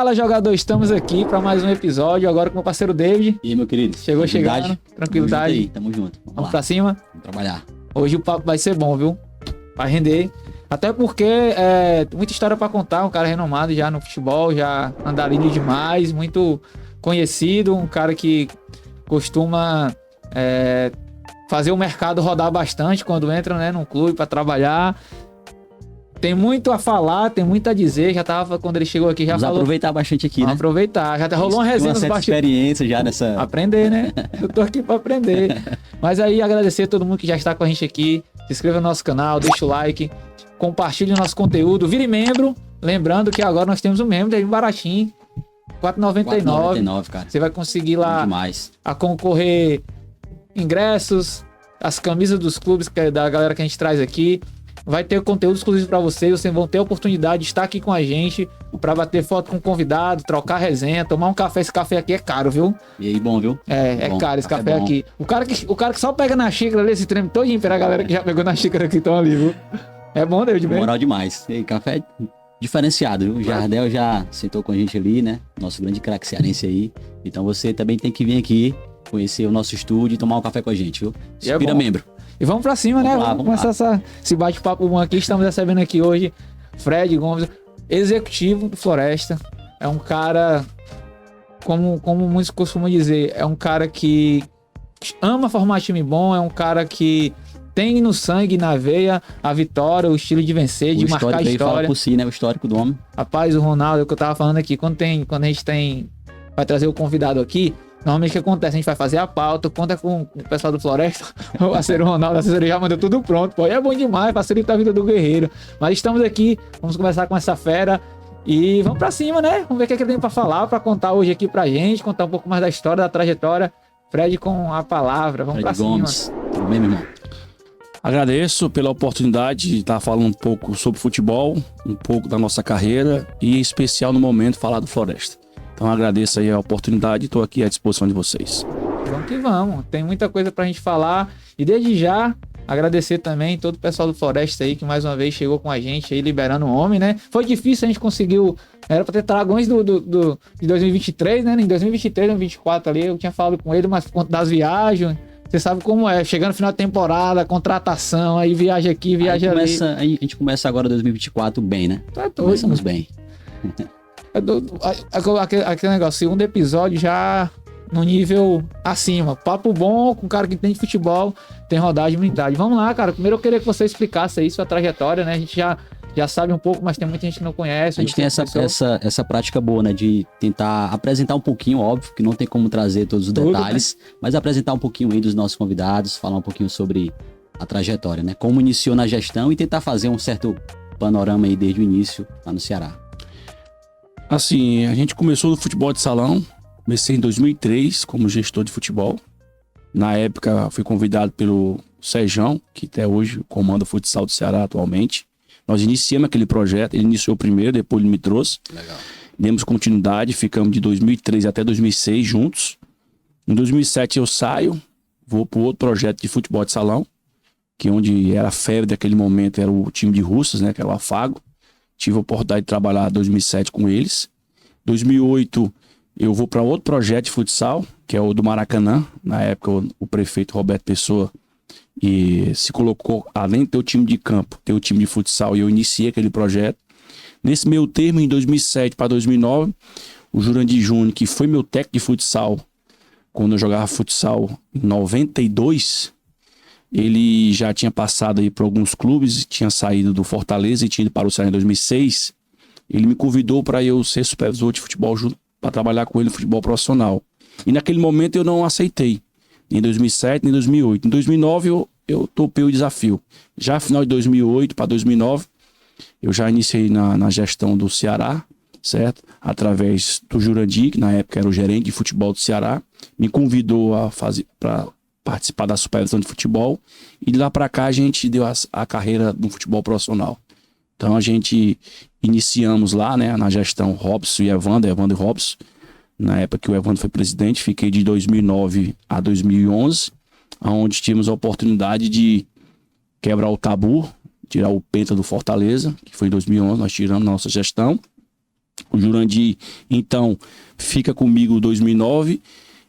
Fala, jogador, estamos aqui para mais um episódio, agora com o meu parceiro David. E aí, meu querido? Chegando, tranquilidade. Tamo junto. Vamos pra cima? Vamos trabalhar. Hoje o papo vai ser bom, viu? Vai render. Até porque muita história para contar, um cara renomado já no futebol, já andarilho demais, muito conhecido, um cara que costuma fazer o mercado rodar bastante quando entra, né, num clube para trabalhar. Tem muito a falar, tem muito a dizer. Já tava, quando ele chegou aqui, já Vamos falou. aproveitar bastante aqui, Vamos né? aproveitar. Já rolou uma resenha nos bastidores. Experiência já nessa... Aprender, né? Eu tô aqui pra aprender. Mas aí, agradecer a todo mundo que já está com a gente aqui. Se inscreva no nosso canal, deixa o like, compartilhe o nosso conteúdo, vire membro. Lembrando que agora nós temos um membro, é baratinho. R$4,99. cara. Você vai conseguir lá a concorrer ingressos, as camisas dos clubes da galera que a gente traz aqui. Vai ter conteúdo exclusivo para vocês vão ter a oportunidade de estar aqui com a gente para bater foto com o convidado, trocar resenha, tomar um café. Esse café aqui é caro, viu? E aí, bom, viu? É bom, caro esse café aqui. O cara que só pega na xícara ali, esse treme todinho para a galera que já pegou na xícara que estão ali, viu? É bom, David? Moral demais. E aí, café diferenciado, viu? O Jardel já sentou com a gente ali, né? Nosso grande craque cearense aí. Então você também tem que vir aqui conhecer o nosso estúdio e tomar um café com a gente, viu? Se vira membro. E vamos pra cima, né? Vamos começar esse bate-papo bom aqui. Estamos recebendo aqui hoje Fred Gomes, executivo do Floresta. É um cara, como muitos costumam dizer, é um cara que ama formar time bom, é um cara que tem no sangue, na veia, a vitória, o estilo de vencer, de marcar a história. Fala por si, né? O histórico do homem. Rapaz, o Ronaldo, que eu tava falando aqui, quando a gente vai trazer o convidado aqui, normalmente o que acontece? A gente vai fazer a pauta, conta com o pessoal do Floresta, o parceiro Ronaldo, a assessoria já mandou tudo pronto, pô. E é bom demais, facilita a vida do guerreiro. Mas estamos aqui, vamos conversar com essa fera e vamos pra cima, né? Vamos ver o que ele tem pra falar, pra contar hoje aqui pra gente, contar um pouco mais da história, da trajetória. Fred com a palavra, vamos Fred pra Gomes. Cima. Tudo bem, meu irmão? Agradeço pela oportunidade de estar falando um pouco sobre futebol, um pouco da nossa carreira e, em especial, no momento, falar do Floresta. Então agradeço aí a oportunidade e estou aqui à disposição de vocês. Vamos que vamos, tem muita coisa pra gente falar e desde já agradecer também todo o pessoal do Floresta aí que mais uma vez chegou com a gente aí liberando o homem, né? Foi difícil, a gente conseguiu, era pra ter dragões de 2023, né? Em 2023, 2024 ali, eu tinha falado com ele, mas por conta das viagens, você sabe como é, chegando no final da temporada, contratação, aí viaja aqui, viaja ali. A gente começa agora 2024 bem, né? Tá doido. Começamos bem. Aquele negócio, segundo episódio já no nível acima. Papo bom com um cara que entende de futebol, tem rodagem e blindagem. Vamos lá, cara. Primeiro eu queria que você explicasse aí sua trajetória, né? A gente já sabe um pouco, mas tem muita gente que não conhece. A gente tem essa prática boa, né? De tentar apresentar um pouquinho, óbvio, que não tem como trazer todos os detalhes, né? Mas apresentar um pouquinho aí dos nossos convidados, falar um pouquinho sobre a trajetória, né? Como iniciou na gestão e tentar fazer um certo panorama aí desde o início lá no Ceará. Assim, a gente começou no futebol de salão, comecei em 2003 como gestor de futebol. Na época fui convidado pelo Sejão, que até hoje comanda o futsal do Ceará atualmente. Nós iniciamos aquele projeto, ele iniciou primeiro, depois ele me trouxe. Legal. Demos continuidade, ficamos de 2003 até 2006 juntos. Em 2007 eu saio, vou para outro projeto de futebol de salão, que onde era a febre daquele momento era o time de Russas, né, que era o Afago. Tive a oportunidade de trabalhar em 2007 com eles. Em 2008 eu vou para outro projeto de futsal, que é o do Maracanã. Na época o prefeito Roberto Pessoa e se colocou, além de ter o time de campo, ter o time de futsal, e eu iniciei aquele projeto. Nesse meio termo, em 2007 para 2009, o Jurandir Júnior, que foi meu técnico de futsal, quando eu jogava futsal em 92, ele já tinha passado aí por alguns clubes, tinha saído do Fortaleza e tinha ido para o Ceará em 2006. Ele me convidou para eu ser supervisor de futebol junto, para trabalhar com ele no futebol profissional. E naquele momento eu não aceitei, nem em 2007, nem em 2008. Em 2009 eu topei o desafio. Já no final de 2008 para 2009, eu já iniciei na gestão do Ceará, certo? Através do Jurandir, que na época era o gerente de futebol do Ceará, me convidou para participar da supervisão de futebol, e de lá para cá a gente deu a carreira no futebol profissional. Então a gente iniciamos lá, né, na gestão Robson e Evandro e Robson. Na época que o Evandro foi presidente, fiquei de 2009 a 2011, onde tivemos a oportunidade de quebrar o tabu, tirar o penta do Fortaleza, que foi em 2011, nós tiramos na nossa gestão. O Jurandir, então, fica comigo em 2009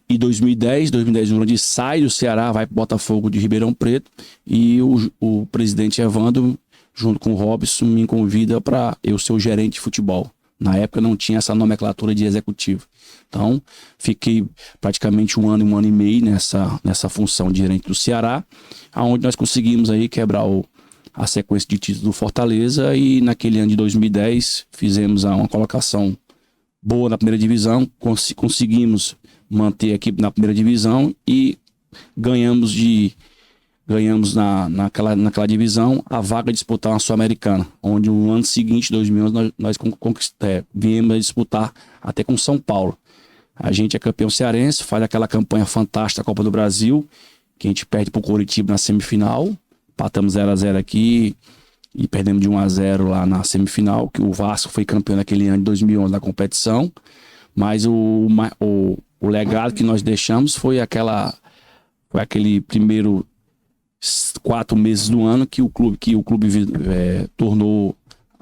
e 2010. 2010 o Jurandir sai do Ceará, vai para o Botafogo de Ribeirão Preto. E o presidente Evandro, junto com o Robson, me convida para eu ser o gerente de futebol. Na época não tinha essa nomenclatura de executivo. Então, fiquei praticamente um ano e meio nessa função de gerente do Ceará, onde nós conseguimos aí quebrar a sequência de títulos do Fortaleza, e naquele ano de 2010 fizemos uma colocação boa na primeira divisão, conseguimos manter a equipe na primeira divisão e ganhamos naquela divisão a vaga de disputar uma Sul-Americana, onde no ano seguinte, 2011, nós viemos a disputar até com São Paulo. A gente é campeão cearense, faz aquela campanha fantástica da Copa do Brasil, que a gente perde para o Coritiba na semifinal, empatamos 0-0 aqui e perdemos de 1-0 lá na semifinal, que o Vasco foi campeão naquele ano de 2011 na competição, mas o legado que nós deixamos foi aquele primeiro 4 meses do ano que o clube tornou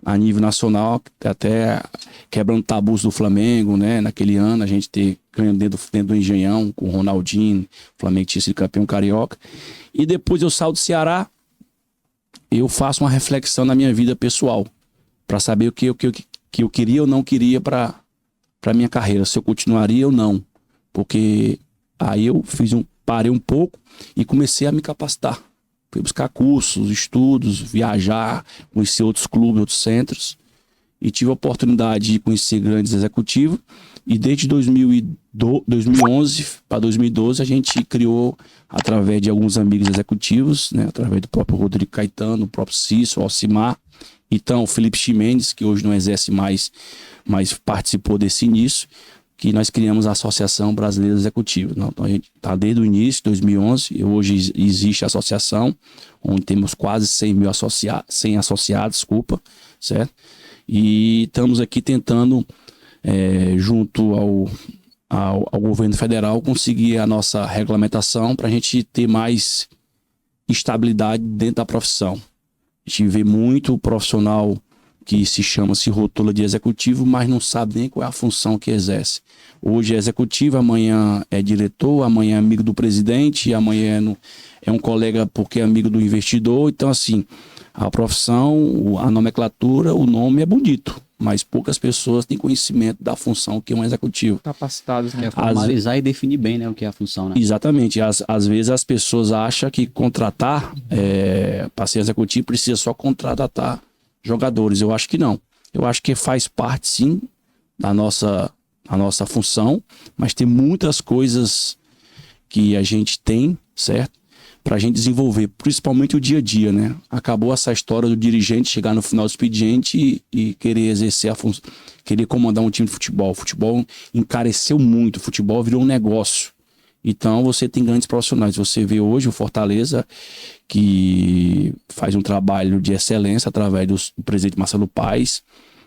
a nível nacional, até quebrando tabus do Flamengo, né? Naquele ano a gente ganhando dentro do Engenhão com o Ronaldinho, o Flamengo tinha sido campeão carioca. E depois eu saio do Ceará, eu faço uma reflexão na minha vida pessoal para saber o que eu queria ou não queria para minha carreira, se eu continuaria ou não, porque aí eu parei um pouco e comecei a me capacitar. Fui buscar cursos, estudos, viajar, conhecer outros clubes, outros centros. E tive a oportunidade de conhecer grandes executivos. E desde 2011 para 2012 a gente criou, através de alguns amigos executivos, né, através do próprio Rodrigo Caetano, o próprio Cício, o Alcimar. Então o Felipe Ximenes, que hoje não exerce mais, mas participou desse início, que nós criamos a Associação Brasileira Executiva. Então a gente está desde o início, 2011, hoje existe a associação, onde temos quase 100 associados, certo? E estamos aqui tentando, junto ao governo federal, conseguir a nossa regulamentação para a gente ter mais estabilidade dentro da profissão. A gente vê muito profissional que se rotula de executivo, mas não sabe nem qual é a função que exerce. Hoje é executivo, amanhã é diretor, amanhã é amigo do presidente, amanhã é um colega porque é amigo do investidor. Então, assim, a profissão, a nomenclatura, o nome é bonito, mas poucas pessoas têm conhecimento da função que é um executivo. Capacitados, né? É formalizar e definir bem, né, o que é a função, né? Exatamente. Às vezes as pessoas acham que contratar, para ser executivo, precisa só contratar jogadores. Eu acho que não. Eu acho que faz parte, sim, da nossa função, mas tem muitas coisas que a gente tem, certo? Pra gente desenvolver, principalmente o dia a dia, né? Acabou essa história do dirigente chegar no final do expediente e querer exercer a função, querer comandar um time de futebol. O futebol encareceu muito, o futebol virou um negócio. Então você tem grandes profissionais. Você vê hoje o Fortaleza, que faz um trabalho de excelência através do presidente Marcelo Paes.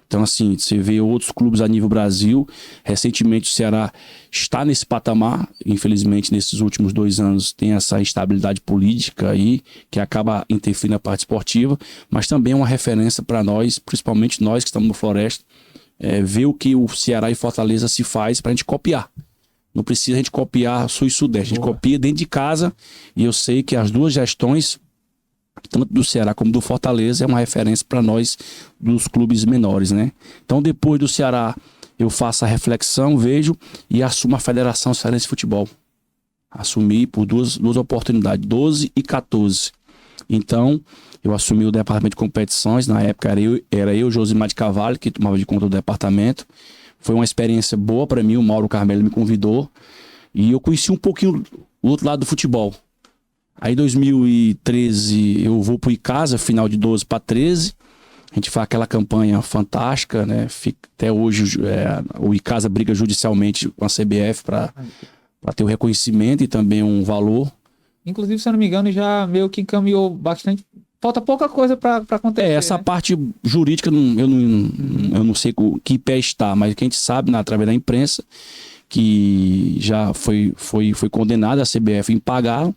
Então, assim, você vê outros clubes a nível Brasil. Recentemente o Ceará está nesse patamar. Infelizmente, nesses últimos 2 anos tem essa instabilidade política aí, que acaba interferindo na parte esportiva, mas também é uma referência para nós, principalmente nós que estamos no Floresta, ver o que o Ceará e Fortaleza se faz para a gente copiar. Não precisa a gente copiar Sul e Sudeste, a gente copia dentro de casa, e eu sei que as duas gestões, tanto do Ceará como do Fortaleza, é uma referência para nós dos clubes menores, né? Então, depois do Ceará, eu faço a reflexão, vejo e assumo a Federação Cearense de Futebol. Assumi por duas oportunidades, 12 e 14. Então, eu assumi o departamento de competições, na época era eu Josimar de Carvalho, que tomava de conta do departamento. Foi uma experiência boa para mim, o Mauro Carmelo me convidou e eu conheci um pouquinho o outro lado do futebol. Aí em 2013 eu vou pro Icasa, final de 12 para 13, a gente faz aquela campanha fantástica, né? Até hoje o Icasa briga judicialmente com a CBF para ter o reconhecimento e também um valor. Inclusive, se eu não me engano, já meio que encaminhou bastante. Falta pouca coisa para acontecer. Essa né? parte jurídica eu não sei que pé está, mas que a gente sabe, através da imprensa, que já foi condenada a CBF em pagar.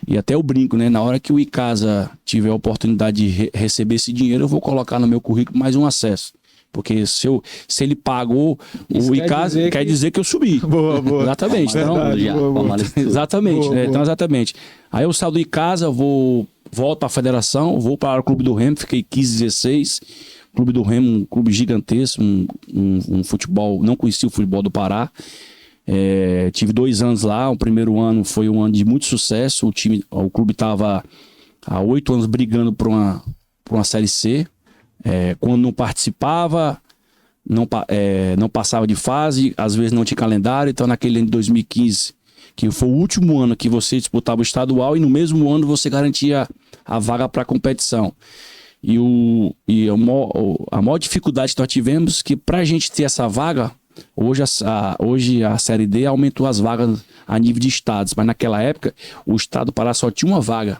E até eu brinco, né? Na hora que o Icasa tiver a oportunidade de receber esse dinheiro, eu vou colocar no meu currículo mais um acesso. Porque se ele pagou Isso o quer Icasa, dizer quer que- dizer que eu subi. Boa, boa. Exatamente. Então, Verdade, já, boa, boa. formalizou. exatamente, Boa, né? boa. Então, exatamente. Aí eu saio do Icasa, volto para a federação, vou para o Clube do Remo, fiquei 15, 16. Clube do Remo, um clube gigantesco, um futebol, não conhecia o futebol do Pará. Tive 2 anos lá, o primeiro ano foi um ano de muito sucesso, o clube estava há 8 anos brigando por uma Série C. Quando não participava, não passava de fase, às vezes não tinha calendário. Então naquele ano de 2015, que foi o último ano que você disputava o estadual, e no mesmo ano você garantia a vaga para a competição. E a maior dificuldade que nós tivemos, que para a gente ter essa vaga, hoje a Série D aumentou as vagas a nível de estados, mas naquela época o estado do Pará só tinha uma vaga.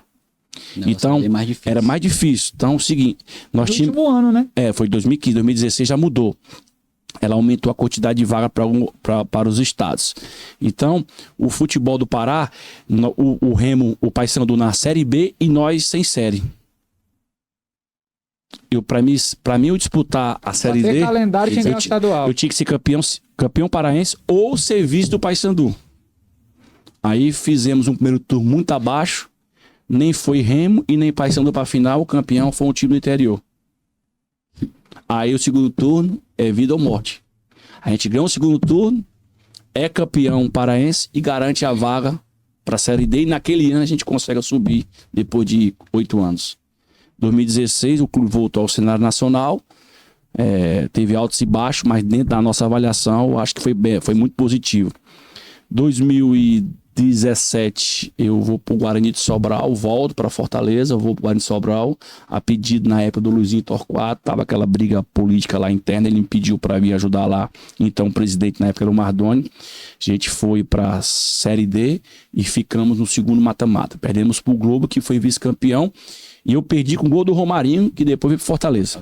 Então era mais difícil. Então é o seguinte, nós No tínhamos... último ano, né? Foi 2015, 2016 já mudou. Ela aumentou a quantidade de vaga para os estados. Então, o futebol do Pará, o Remo, o Paysandu na Série B e nós sem série. Para mim, eu disputar a Série Pra ter D, calendário tinha que ganhar o estadual. eu tinha que ser campeão paraense ou serviço do Paysandu. Aí fizemos um primeiro turno muito abaixo, nem foi Remo e nem Paysandu para a final, o campeão foi um time do interior. Aí o segundo turno é vida ou morte. A gente ganha o segundo turno, é campeão paraense e garante a vaga para a Série D. E naquele ano a gente consegue subir depois de 8 anos. 2016 o clube voltou ao cenário nacional. Teve altos e baixos, mas dentro da nossa avaliação eu acho que foi muito positivo. 2017 eu vou para o Guarani de Sobral, volto para Fortaleza, vou para o Guarani de Sobral, a pedido na época do Luizinho Torquato, tava aquela briga política lá interna, ele me pediu para vir ajudar lá, então o presidente na época era o Mardoni. A gente foi para a Série D e ficamos no segundo mata-mata, perdemos para o Globo, que foi vice-campeão, e eu perdi com o gol do Romarinho, que depois veio para Fortaleza.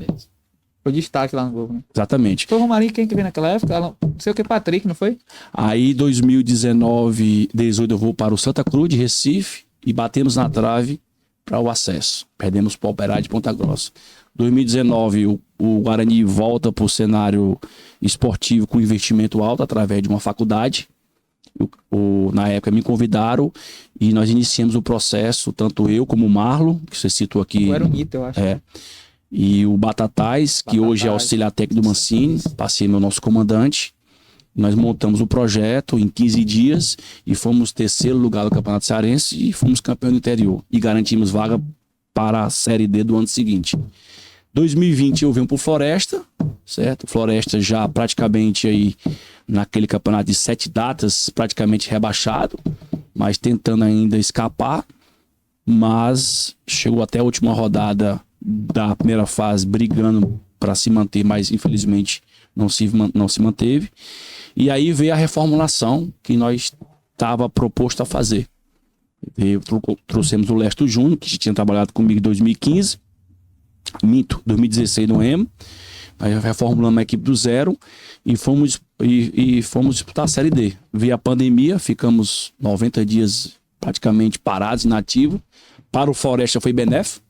Foi destaque lá no Globo, né? Exatamente. Foi o Romarinho quem que veio naquela época? Não sei o que, Patrick, não foi? Aí 2019, 18 eu vou para o Santa Cruz de Recife e batemos na trave para o acesso. Perdemos para o Operário de Ponta Grossa. 2019 o Guarani volta para o cenário esportivo com investimento alto através de uma faculdade. Na época me convidaram e nós iniciamos o processo, tanto eu como o Marlon, que você citou aqui. Era o Nito, eu acho. E o Batatais, que hoje é auxiliar técnico do Mancini, passei meu nosso comandante. Nós montamos o projeto em 15 dias e fomos terceiro lugar do Campeonato Cearense e fomos campeão do interior. E garantimos vaga para a Série D do ano seguinte. 2020 eu venho para o Floresta, certo? Floresta já praticamente aí naquele campeonato de 7 datas, praticamente rebaixado, mas tentando ainda escapar. Mas chegou até a última rodada da primeira fase brigando para se manter, mas infelizmente não se manteve. E aí veio a reformulação que nós estava proposto a fazer. Trouxemos o Lesto Júnior, que tinha trabalhado comigo em 2015, 2016 no Remo. Aí reformulamos a equipe do zero e fomos disputar a Série D. Veio a pandemia, ficamos 90 dias praticamente parados, inativos. Para o Floresta foi benéfico,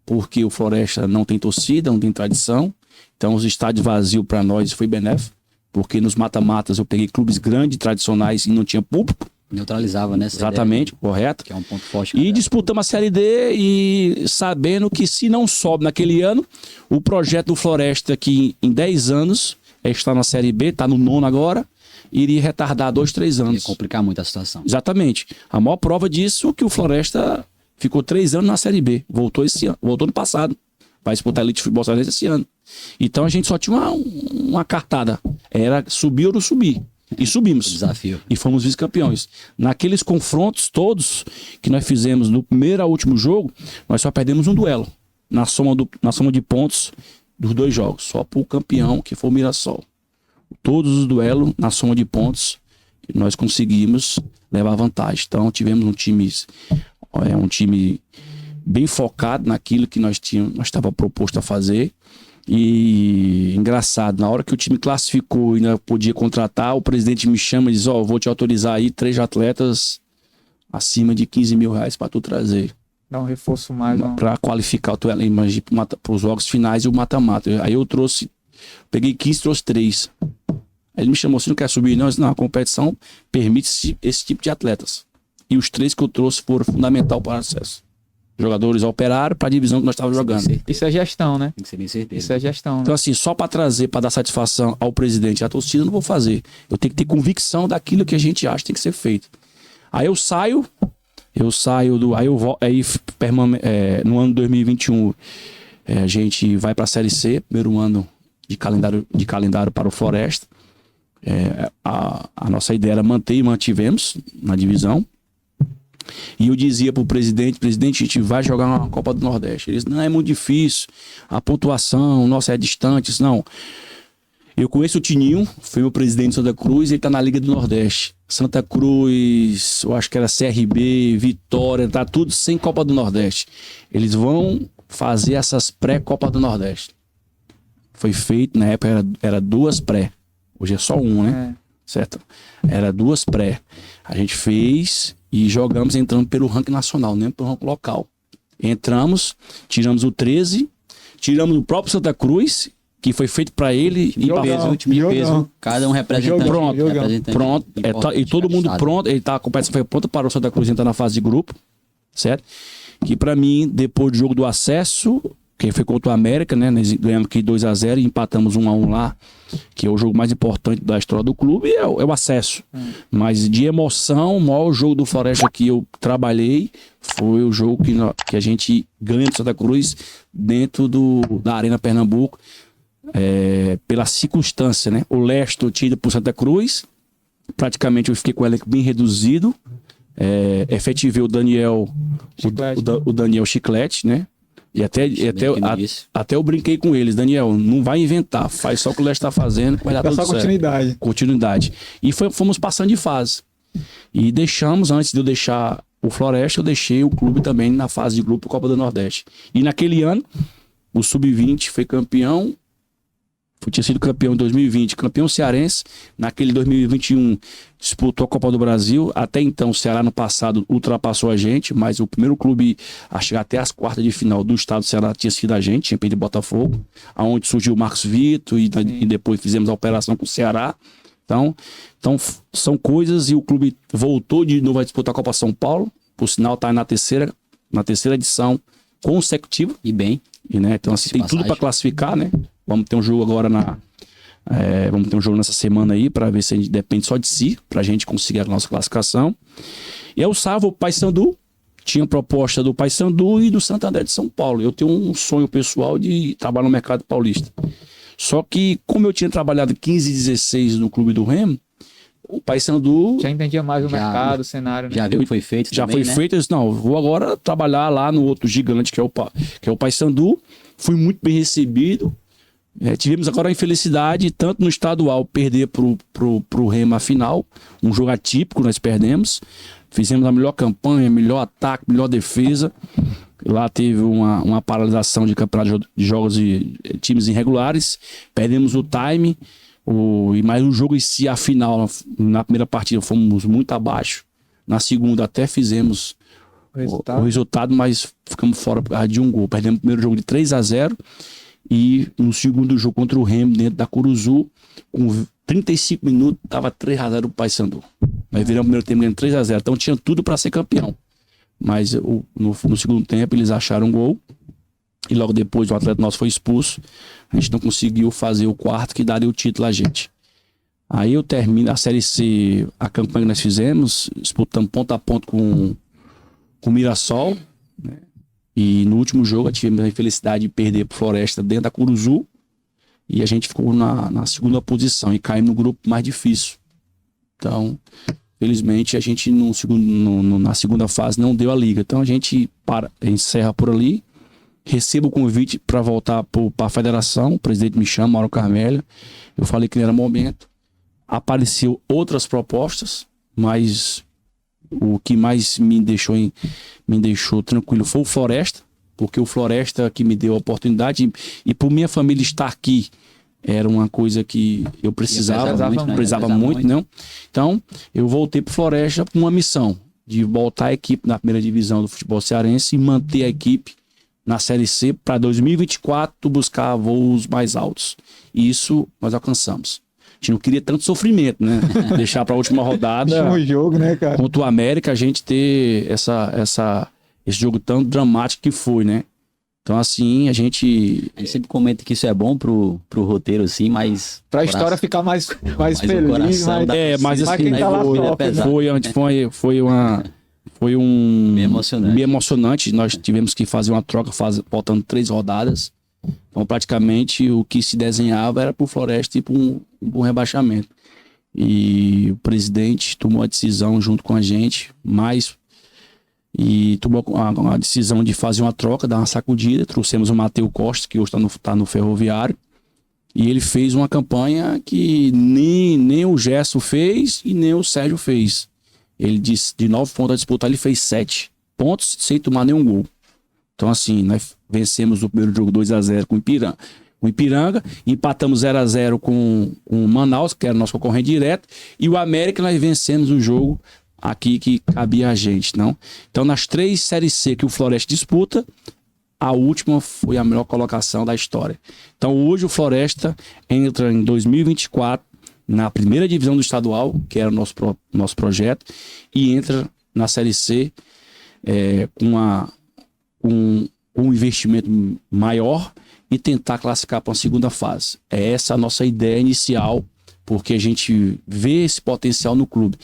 porque o Floresta não tem torcida, não tem tradição. Então os estádios vazios para nós foi benéfico, porque nos mata-matas eu peguei clubes grandes, tradicionais e não tinha público. Neutralizava, né? Exatamente, correto. Que é um ponto forte. E disputamos a Série D e sabendo que se não sobe naquele ano, o projeto do Floresta, que em 10 anos está na Série B, está no 9º agora, iria retardar 2, 3 anos. Ia complicar muito a situação. Exatamente. A maior prova disso é que o Floresta ficou 3 anos na Série B. Voltou esse ano, voltou no passado. Vai disputar a Elite Futebol Cearense esse ano. Então a gente só tinha uma cartada. Era subir ou não subir. E subimos. Desafio. E fomos vice-campeões. Naqueles confrontos todos que nós fizemos do primeiro ao último jogo, nós só perdemos um duelo. Na soma de pontos dos 2 jogos. Só pro campeão, que foi o Mirassol. Todos os duelos, na soma de pontos, nós conseguimos levar vantagem. Então tivemos um time bem focado naquilo que nós estava proposto a fazer. E engraçado, na hora que o time classificou e ainda podia contratar, o presidente me chama e diz: vou te autorizar aí 3 atletas acima de 15 mil reais para tu trazer. Dá um reforço mais. Para qualificar o teu elenco para os jogos finais e o mata-mata. Aí eu trouxe Peguei 15, trouxe 3. Aí ele me chamou, você não quer subir não? Eu disse, não, a competição permite esse tipo de atletas. E os 3 que eu trouxe foram fundamental para o acesso. Jogadores operaram para a divisão que nós estávamos jogando. Isso é gestão, né? Tem que ser bem certeza. Isso é gestão. Né? Então assim, só para trazer, para dar satisfação ao presidente e à torcida, eu não vou fazer. Eu tenho que ter convicção daquilo que a gente acha que tem que ser feito. Aí eu saio do... Aí eu volto, no ano 2021, a gente vai para a Série C, primeiro ano de calendário para o Floresta. A nossa ideia era manter e mantivemos na divisão. E eu dizia pro presidente, a gente vai jogar uma Copa do Nordeste. Ele disse, não, é muito difícil, a pontuação, nossa, é distante. Não, eu conheço o Tininho, foi meu presidente de Santa Cruz, ele tá na Liga do Nordeste. Santa Cruz, eu acho que era CRB, Vitória, tá tudo sem Copa do Nordeste. Eles vão fazer essas pré-Copa do Nordeste. Foi feito, na época era 2 pré, hoje é só 1, né? Certo? Era 2 pré. A gente fez e jogamos entrando pelo ranking nacional, nem pelo ranking local. Entramos, tiramos o 13, tiramos o próprio Santa Cruz, que foi feito para ele e o time de peso, cada um representante. Pronto. E todo mundo pronto, a competição foi pronta para o Santa Cruz entrar na fase de grupo, certo? Que para mim, depois do jogo do acesso, que foi contra o América, né? Nós ganhamos aqui 2-0 e empatamos 1-1 lá, que é o jogo mais importante da história do clube, é o acesso. Mas de emoção, o maior jogo do Floresta que eu trabalhei foi o jogo que a gente ganha do Santa Cruz dentro da Arena Pernambuco, pela circunstância, né? O Leste tinha ido pro Santa Cruz, praticamente eu fiquei com o elenco bem reduzido, efetivei o Daniel o Daniel Chiclete, né? E até eu brinquei com eles, Daniel, não vai inventar, faz só o que o Leste está fazendo, vai dar tudo certo. Continuidade. E fomos passando de fase. E deixamos, antes de eu deixar o Floresta, eu deixei o clube também na fase de grupo Copa do Nordeste. E naquele ano, o Sub-20 foi campeão, tinha sido campeão em 2020, campeão cearense. Naquele 2021 disputou a Copa do Brasil. Até então o Ceará no passado ultrapassou a gente, mas o primeiro clube a chegar até as quartas de final do estado do Ceará tinha sido a gente, tinha perdido Botafogo, aonde surgiu o Marcos Vitor e depois fizemos a operação com o Ceará. Então são coisas, e o clube voltou de novo a disputar a Copa São Paulo, por sinal está na terceira edição consecutiva. E bem. Né? Então assim, tem tudo para classificar, né? Vamos ter um jogo agora vamos ter um jogo nessa semana aí para ver se a gente depende só de si, pra gente conseguir a nossa classificação. E aí o Sávio, o Paysandu, tinha proposta do Paysandu e do Santander de São Paulo. Eu tenho um sonho pessoal de trabalhar no mercado paulista. Só que como eu tinha trabalhado 15 e 16 no clube do Remo, o Paysandu já entendia mais o mercado, o cenário, né? Já viu que foi feito já também, foi feito. Eu disse, não, eu vou agora trabalhar lá no outro gigante que é o Paysandu. Fui muito bem recebido. Tivemos agora a infelicidade, tanto no estadual, perder pro Remo a final, um jogo atípico, nós perdemos, fizemos a melhor campanha, melhor ataque, melhor defesa. Lá teve uma paralisação de campeonato de jogos de times irregulares, perdemos o time, mas o jogo em si, a final, na primeira partida fomos muito abaixo, na segunda até fizemos o resultado, mas ficamos fora por causa de um gol. Perdemos o primeiro jogo de 3-0 e no segundo jogo contra o Remo, dentro da Curuzu, com 35 minutos, estava 3-0 o Paysandu. Nós viramos o primeiro tempo ganhando 3-0, então tinha tudo para ser campeão. Mas no segundo tempo eles acharam um gol e logo depois o atleta nosso foi expulso. A gente não conseguiu fazer o quarto que daria o título a gente. Aí eu termino a Série C, a campanha que nós fizemos, disputamos ponto a ponto com o Mirassol, né? E no último jogo tivemos a infelicidade de perder pro Floresta dentro da Curuzu e a gente ficou na segunda posição e caímos no grupo mais difícil. Então, felizmente, a gente na segunda fase não deu a liga. Então a gente encerra por ali, recebo o convite para voltar para a federação, o presidente me chama, Mauro Carmelho, eu falei que não era momento. Apareceu outras propostas, mas o que mais me deixou tranquilo foi o Floresta, porque o Floresta que me deu a oportunidade e por minha família estar aqui era uma coisa que eu precisava muito, não? Então, eu voltei pro Floresta com uma missão de voltar a equipe na primeira divisão do futebol cearense e manter a equipe na Série C para 2024 buscar voos mais altos. E isso nós alcançamos. A gente não queria tanto sofrimento, né? Deixar para a última rodada. Último jogo, né, cara? Contra o América, a gente ter esse jogo tão dramático que foi, né? Então, assim, a gente sempre comenta que isso é bom pro roteiro, assim, mas... Pra história ficar mais o feliz, coração mais... dá- mas assim, quem tá lá foi, né, top, pesado. foi um Bem emocionante. bem emocionante. Nós tivemos que fazer uma troca, faltando 3 rodadas. Então, praticamente, o que se desenhava era pro Floresta ir para um rebaixamento. E o presidente tomou a decisão junto com a gente, e tomou a decisão de fazer uma troca, dar uma sacudida. Trouxemos o Matheus Costa, que hoje tá no Ferroviário, e ele fez uma campanha que nem o Gerson fez e nem o Sérgio fez. Ele disse, de 9 pontos a disputar, ele fez 7 pontos sem tomar nenhum gol. Então, assim, nós vencemos o primeiro jogo 2-0 com o Ipiranga, empatamos 0-0 com o Manaus, que era nosso concorrente direto, e o América nós vencemos o jogo aqui que cabia a gente, não? Então, nas 3 Séries C que o Floresta disputa, a última foi a melhor colocação da história. Então, hoje o Floresta entra em 2024 na primeira divisão do estadual, que era o nosso projeto, e entra na Série C com um investimento maior e tentar classificar para uma segunda fase. É essa a nossa ideia inicial, porque a gente vê esse potencial no clube.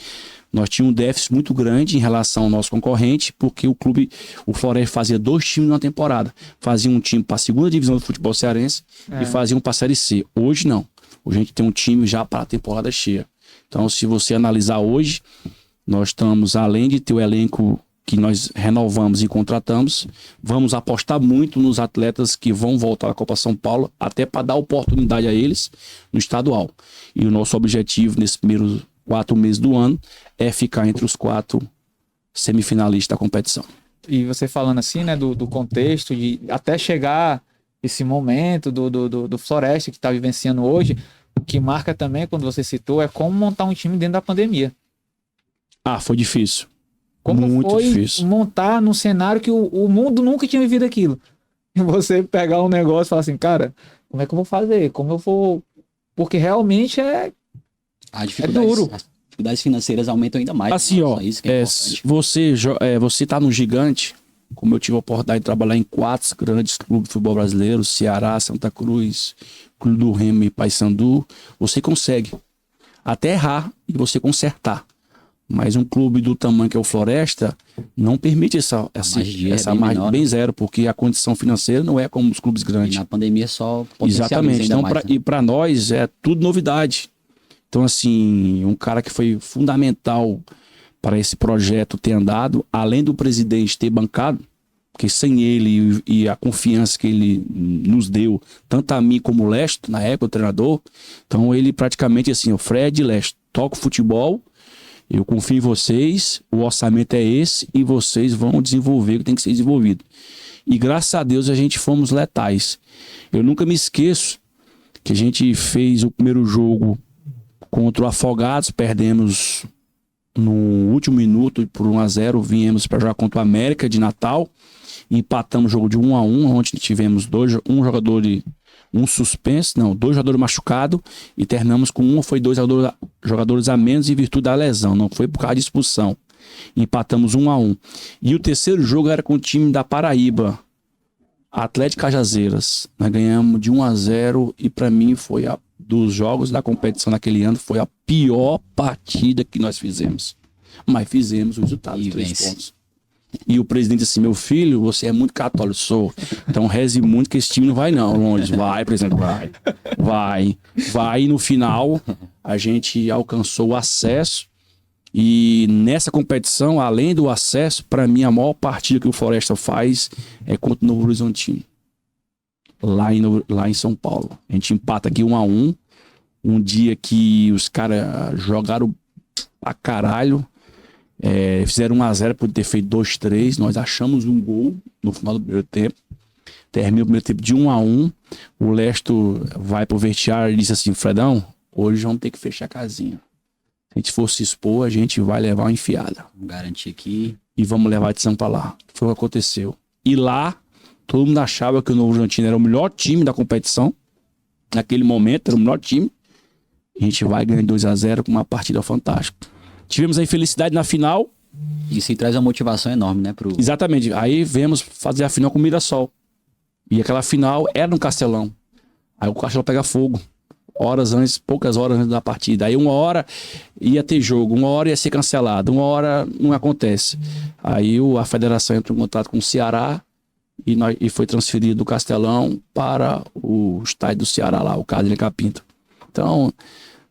Nós tínhamos um déficit muito grande em relação ao nosso concorrente, porque o Floresta fazia 2 times numa temporada. Fazia um time para a segunda divisão do futebol cearense e fazia um para a Série C. Hoje não. Hoje a gente tem um time já para a temporada cheia. Então, se você analisar hoje, nós estamos, além de ter o elenco que nós renovamos e contratamos, vamos apostar muito nos atletas que vão voltar à Copa São Paulo, até para dar oportunidade a eles no estadual. E o nosso objetivo nesses primeiros 4 meses do ano é ficar entre os 4 semifinalistas da competição. E você falando assim, né, do contexto, de até chegar esse momento do Floresta que está vivenciando hoje, o que marca também, quando você citou, é como montar um time dentro da pandemia. Foi difícil. Como muito foi difícil. montar num cenário que o mundo nunca tinha vivido aquilo. E você pegar um negócio e falar assim, cara, como é que eu vou fazer? Como eu vou... Porque realmente é duro. As dificuldades financeiras aumentam ainda mais. Assim, ó, isso que é importante. você tá no gigante, como eu tive a oportunidade de trabalhar em 4 grandes clubes de futebol brasileiro, Ceará, Santa Cruz, Clube do Remo e Paysandu, você consegue até errar e você consertar. Mas um clube do tamanho que é o Floresta não permite essa margem bem zero, porque a condição financeira não é como os clubes grandes. E na pandemia só potencializa Exatamente. ainda Então, mais, né? E para nós é tudo novidade. Então, assim, um cara que foi fundamental para esse projeto ter andado, além do presidente ter bancado, porque sem ele e a confiança que ele nos deu, tanto a mim como o Lesto, na época, o treinador, então ele praticamente assim, o Fred e Lesto, toca o futebol, eu confio em vocês, o orçamento é esse e vocês vão desenvolver o que tem que ser desenvolvido. E graças a Deus a gente fomos letais. Eu nunca me esqueço que a gente fez o primeiro jogo contra o Afogados, perdemos no último minuto por 1-0, viemos para jogar contra o América de Natal, empatamos o jogo de 1-1, onde tivemos 2 jogadores machucados e terminamos com 2 jogadores a menos em virtude da lesão, não foi por causa de expulsão. Empatamos 1-1. E o terceiro jogo era com o time da Paraíba, Atlético Cajazeiras. Nós ganhamos de 1-0 e para mim foi dos jogos da competição naquele ano, foi a pior partida que nós fizemos. Mas fizemos o resultado de 3 pontos. E o presidente disse, meu filho, você é muito católico, sou. Então reze muito que esse time não vai não, longe. Vai, presidente, vai. E no final a gente alcançou o acesso. E nessa competição, além do acesso, para mim a maior partida que o Floresta faz é contra o Novo Horizontino. Lá em São Paulo. A gente empata aqui 1-1. Um dia que os caras jogaram pra caralho. Fizeram 1-0 por ter feito 2-3. Nós achamos um gol no final do primeiro tempo. Termina o primeiro tempo de 1-1. O Lesto vai pro vestiário e diz assim, Fredão, hoje vamos ter que fechar a casinha. Se a gente for se expor, a gente vai levar uma enfiada. Vamos garantir aqui. E vamos levar a edição pra lá. Foi o que aconteceu. E lá, Todo mundo achava que o Novo Horizontino era o melhor time da competição. Naquele momento, era o melhor time. A gente vai ganhando 2-0 com uma partida fantástica. Tivemos a infelicidade na final. Isso aí traz uma motivação enorme, né? Exatamente. Aí viemos fazer a final com o Mirassol. E aquela final era no Castelão. Aí o Castelão pega fogo. Poucas horas antes da partida. Aí 1 hora ia ter jogo, 1 hora ia ser cancelado, 1 hora não acontece. Aí a federação entrou em contato com o Ceará e foi transferido do Castelão para o estádio do Ceará lá, o Carlos Capinto. Então,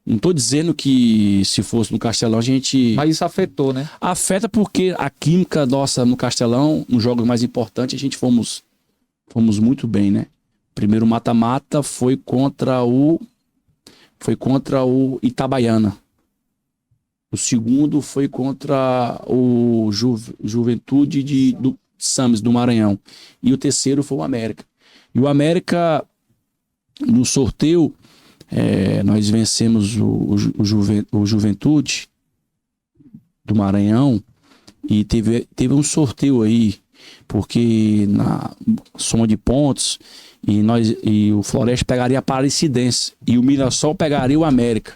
não estou dizendo que se fosse no Castelão a gente... Mas isso afetou, né? Afeta porque a química nossa no Castelão, nos jogos mais importantes, a gente fomos muito bem, né? Primeiro mata-mata foi contra o Itabaiana. O segundo foi contra o Juventude do Sames, do Maranhão. E o terceiro foi o América. E o América, no sorteio, nós vencemos o Juventude do Maranhão e teve um sorteio aí, porque na soma de pontos e o Floresta pegaria a Aparecidense e o Mirassol pegaria o América.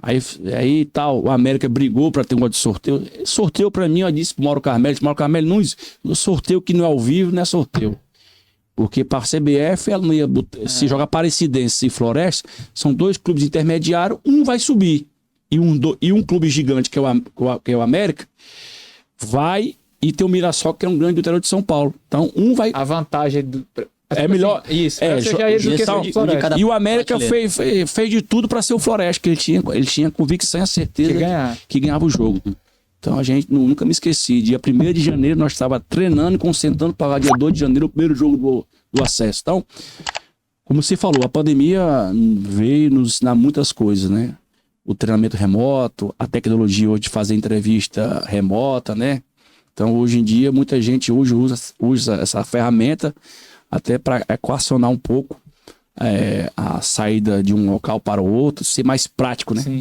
Aí tal, o América brigou para ter um de sorteio. Sorteio para mim, eu disse pro Mauro Carmelo, não, sorteio que não é ao vivo, não é sorteio. Porque para a CBF, ela não ia se jogar Aparecidense e Floresta, são 2 clubes intermediários, um vai subir. E um clube gigante, que é o América, vai e tem o Mirassol, que é um grande do interior de São Paulo. Então, um vai... A vantagem é melhor. Isso. E o América fez de tudo para ser o Floresta, que ele tinha convicção e a certeza que ganhava o jogo. Então a gente nunca me esqueci. Dia 1º de janeiro nós estávamos treinando e concentrando para dia 2 de janeiro o primeiro jogo do acesso. Então, como você falou, a pandemia veio nos ensinar muitas coisas, né? O treinamento remoto, a tecnologia hoje de fazer entrevista remota, né? Então hoje em dia muita gente hoje usa essa ferramenta até para equacionar um pouco a saída de um local para o outro, ser mais prático, né? Sim.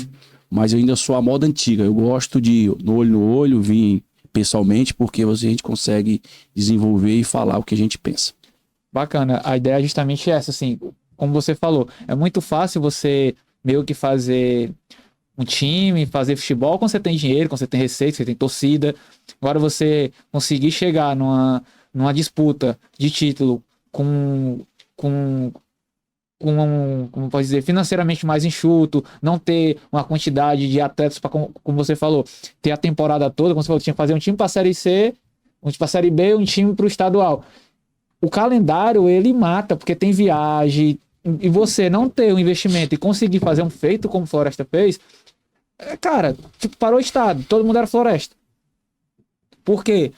Mas eu ainda sou a moda antiga. Eu gosto de, no olho, vir pessoalmente, porque a gente consegue desenvolver e falar o que a gente pensa. Bacana. A ideia é justamente essa, assim, como você falou, é muito fácil você meio que fazer um time, fazer futebol quando você tem dinheiro, quando você tem receita, você tem torcida. Agora você conseguir chegar numa disputa de título como pode dizer, financeiramente mais enxuto, não ter uma quantidade de atletas para, como você falou, ter a temporada toda, como você falou, tinha que fazer um time para a Série C, um time para a Série B, um time para o estadual. O calendário, ele mata, porque tem viagem, e você não ter um investimento e conseguir fazer um feito como Floresta fez, cara, tipo, parou o estado, todo mundo era Floresta. Por quê?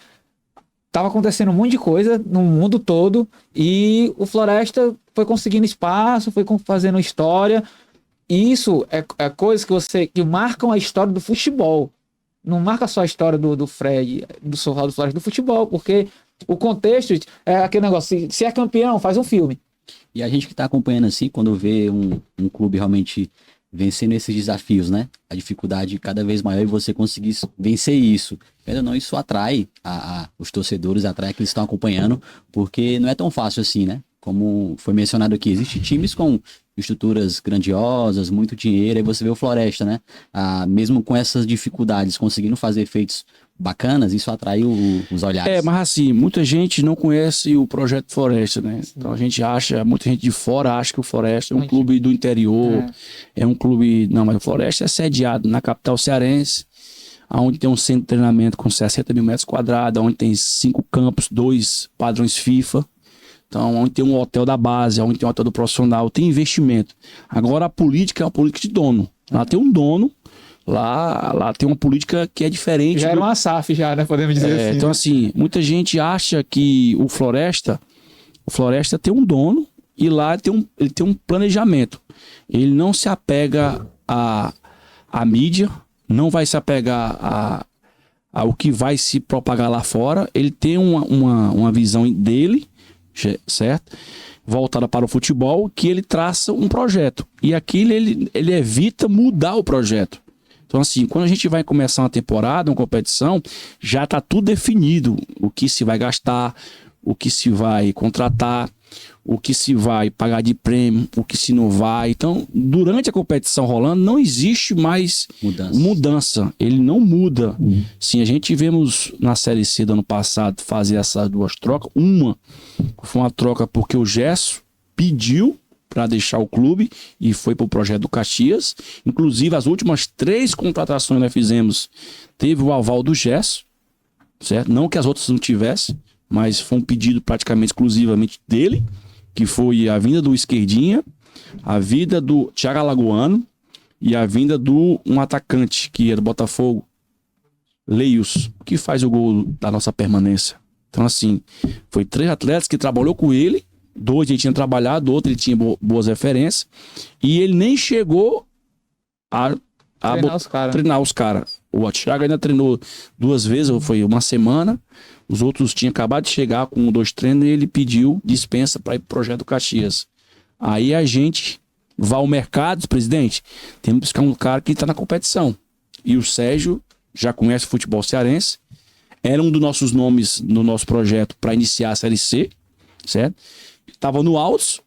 Tava acontecendo um monte de coisa no mundo todo e o Floresta foi conseguindo espaço, foi fazendo história. E isso é coisas que marcam a história do futebol. Não marca só a história do Fred, do Floresta, do futebol, porque o contexto é aquele negócio, se é campeão, faz um filme. E a gente que tá acompanhando assim, quando vê um clube realmente vencendo esses desafios, né? A dificuldade cada vez maior e você conseguir vencer isso. Ainda não, isso atrai os torcedores, atrai aqueles que estão acompanhando, porque não é tão fácil assim, né? Como foi mencionado aqui, existem times com estruturas grandiosas, muito dinheiro, aí você vê o Floresta, né? Mesmo com essas dificuldades, conseguindo fazer feitos bacanas, isso atrai os olhares. Mas assim, muita gente não conhece o projeto Floresta, né? Então a gente muita gente de fora acha que o Floresta é um clube do interior, é um clube... Não, mas o Floresta é sediado na capital cearense, onde tem um centro de treinamento com 60 mil metros quadrados, onde tem 5 campos, 2 padrões FIFA. Então, onde tem um hotel da base, onde tem um hotel do profissional, tem investimento. Agora, a política é uma política de dono. Lá tem um dono, lá tem uma política que é diferente. Já era uma SAF, já, né? Podemos dizer assim. Então, assim, muita gente acha que o Floresta tem um dono e lá ele tem um planejamento. Ele não se apega à mídia, não vai se apegar ao que vai se propagar lá fora. Ele tem uma visão dele, certo? Voltada para o futebol, que ele traça um projeto. E aquilo ele evita mudar o projeto. Então, assim, quando a gente vai começar uma temporada, uma competição, já está tudo definido. O que se vai gastar, o que se vai contratar, o que se vai pagar de prêmio, o que se não vai. Então, durante a competição rolando, não existe mais mudança. Ele não muda. Sim, a gente tivemos na Série C do ano passado fazer essas 2 trocas. Uma foi uma troca porque o Gesso pediu para deixar o clube e foi para o projeto do Caxias. Inclusive, as últimas 3 contratações que nós fizemos teve o aval do Gesso, certo? Não que as outras não tivessem, mas foi um pedido praticamente exclusivamente dele, que foi a vinda do Esquerdinha, a vinda do Thiago Alagoano e a vinda do um atacante que é do Botafogo, Leios, que faz o gol da nossa permanência. Então, assim, foi 3 atletas que trabalhou com ele, 2 ele tinha trabalhado, outro ele tinha boas referências, e ele nem chegou a treinar os caras. O Thiago ainda treinou 2 vezes, ou foi uma semana. Os outros tinham acabado de chegar com 2 treinos e ele pediu dispensa para ir pro projeto do Caxias. Aí a gente vai ao mercado, presidente, temos que buscar um cara que está na competição. E o Sérgio já conhece o futebol cearense, era um dos nossos nomes no nosso projeto para iniciar a Série C, certo? Estava no Altos,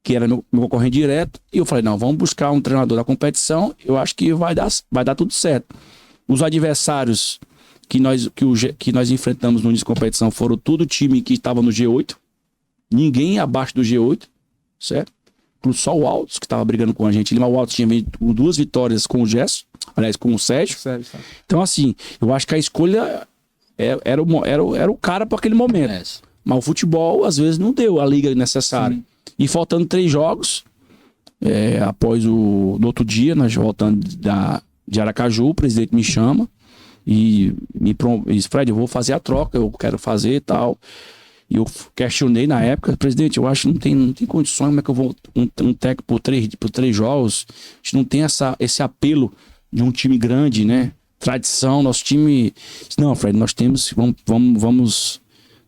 que era meu concorrente direto, e eu falei, não, vamos buscar um treinador da competição, eu acho que vai dar tudo certo. Os adversários que nós enfrentamos no início da competição foram todo time que estava no G8, ninguém abaixo do G8, certo? Só o Altos, que estava brigando com a gente, mas o Altos tinha 2 vitórias com o Gesso, aliás, com o Sérgio. Então, assim, eu acho que a escolha era o cara para aquele momento. Mas o futebol, às vezes, não deu a liga necessária. Sim. E faltando 3 jogos, após no outro dia, nós voltando de Aracaju, o presidente me chama e diz, Fred, eu vou fazer a troca, eu quero fazer e tal. E eu questionei na época, presidente, eu acho que não tem condições, como é que eu vou um técnico por 3 jogos? A gente não tem esse apelo de um time grande, né? Tradição, nosso time... Não, Fred, nós temos, vamos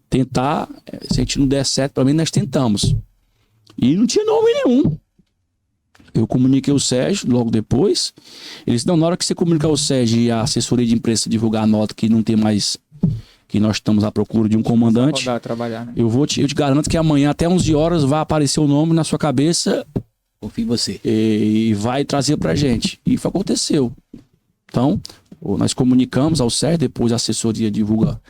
tentar, se a gente não der certo, pelo menos nós tentamos. E não tinha nome nenhum. Eu comuniquei o Sérgio logo depois. Ele disse, não, na hora que você comunicar o Sérgio e a assessoria de imprensa divulgar a nota que não tem mais, que nós estamos à procura de um comandante, trabalhar, né? eu te garanto que amanhã até 11 horas vai aparecer o nome na sua cabeça. Confio em você. E vai trazer pra gente. E foi aconteceu. Então, nós comunicamos ao Sérgio, depois a assessoria divulga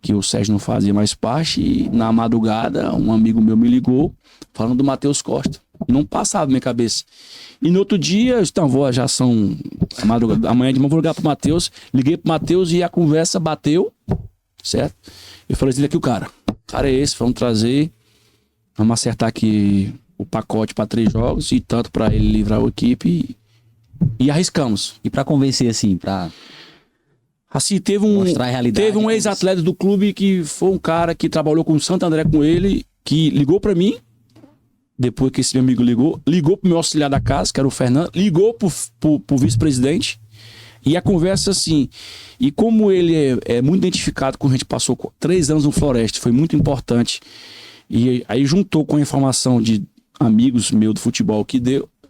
que o Sérgio não fazia mais parte, e na madrugada um amigo meu me ligou falando do Matheus Costa. Não passava na minha cabeça. E no outro dia, eu disse, então, já são madrugada, amanhã de manhã vou ligar pro Matheus. Liguei pro Matheus e a conversa bateu, certo? Eu falei assim, aqui o cara é esse, vamos trazer, vamos acertar aqui o pacote para 3 jogos e tanto para ele livrar a equipe e arriscamos. E para convencer assim, para assim, teve um ex-atleta do clube que foi um cara que trabalhou com o Santo André com ele, que ligou para mim, depois que esse meu amigo ligou pro meu auxiliar da casa, que era o Fernando, ligou pro vice-presidente, e a conversa assim, e como ele é muito identificado com a gente, passou 3 anos no Floresta, foi muito importante, e aí juntou com a informação de amigos meus do futebol que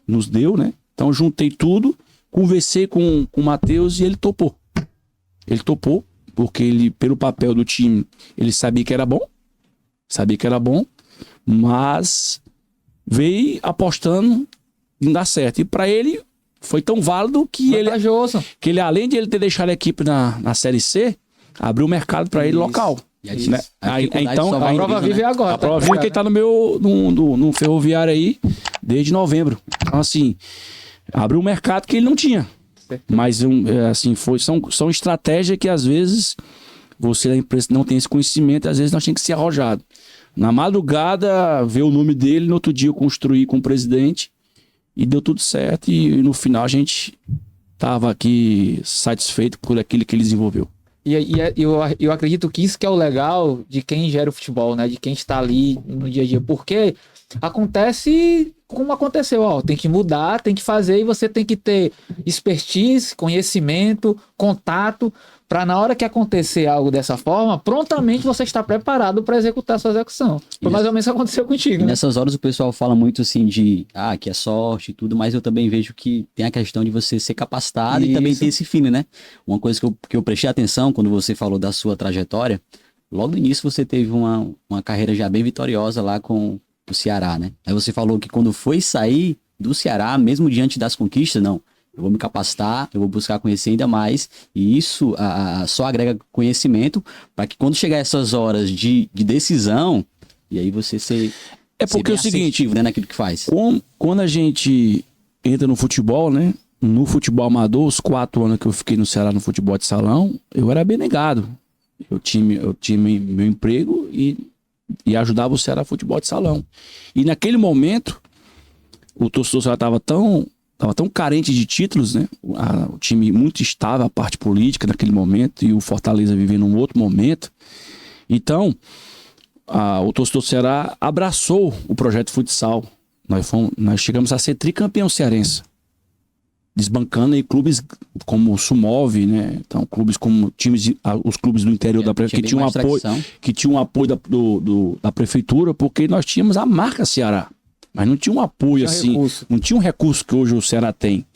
nos deu, né? Então juntei tudo, conversei com o Matheus e ele topou. Ele topou, porque ele, pelo papel do time, ele sabia que era bom, mas veio apostando em dar certo. E para ele foi tão válido que ele, além de ele ter deixado a equipe na Série C, abriu o mercado para ele local. Né? Então, a prova vive agora. A prova vive que ele tá no ferroviário aí desde novembro. Então, assim, abriu um mercado que ele não tinha. Mas, assim, são estratégias que às vezes você da empresa não tem esse conhecimento, às vezes nós temos que ser arrojado. Na madrugada, ver o nome dele, no outro dia eu construí com o presidente e deu tudo certo. E no final a gente estava aqui satisfeito por aquilo que ele desenvolveu. E eu acredito que isso que é o legal de quem gera o futebol, né? De quem está ali no dia a dia. Porque acontece como aconteceu, ó, tem que mudar, tem que fazer, e você tem que ter expertise, conhecimento, contato, para na hora que acontecer algo dessa forma, prontamente você está preparado para executar a sua execução. Foi mais ou menos o que aconteceu contigo, né? Nessas horas o pessoal fala muito assim de, que é sorte e tudo, mas eu também vejo que tem a questão de você ser capacitado e também ter esse feeling, né? Uma coisa que eu prestei atenção quando você falou da sua trajetória, logo no início você teve uma carreira já bem vitoriosa lá com o Ceará, né? Aí você falou que quando foi sair do Ceará, mesmo diante das conquistas, não, eu vou me capacitar, eu vou buscar conhecer ainda mais, e isso só agrega conhecimento para que quando chegar essas horas de decisão, e aí você ser porque é o seguinte, né, naquilo que faz. Quando a gente entra no futebol, né? No futebol amador, os 4 anos que eu fiquei no Ceará no futebol de salão, eu era bem negado. Eu tinha meu emprego e ajudava o Ceará futebol de salão. E naquele momento, o torcedor do Ceará estava tão carente de títulos, né? O time muito estável, a parte política naquele momento, e o Fortaleza vivendo um outro momento. Então, o torcedor do Ceará abraçou o projeto futsal. Nós chegamos a ser tricampeão cearense, desbancando aí clubes como o Sumov, né? Então, clubes como os clubes do interior da prefeitura que tinham um apoio da prefeitura, porque nós tínhamos a marca Ceará, mas não tinha um apoio não tinha um recurso que hoje o Ceará tem.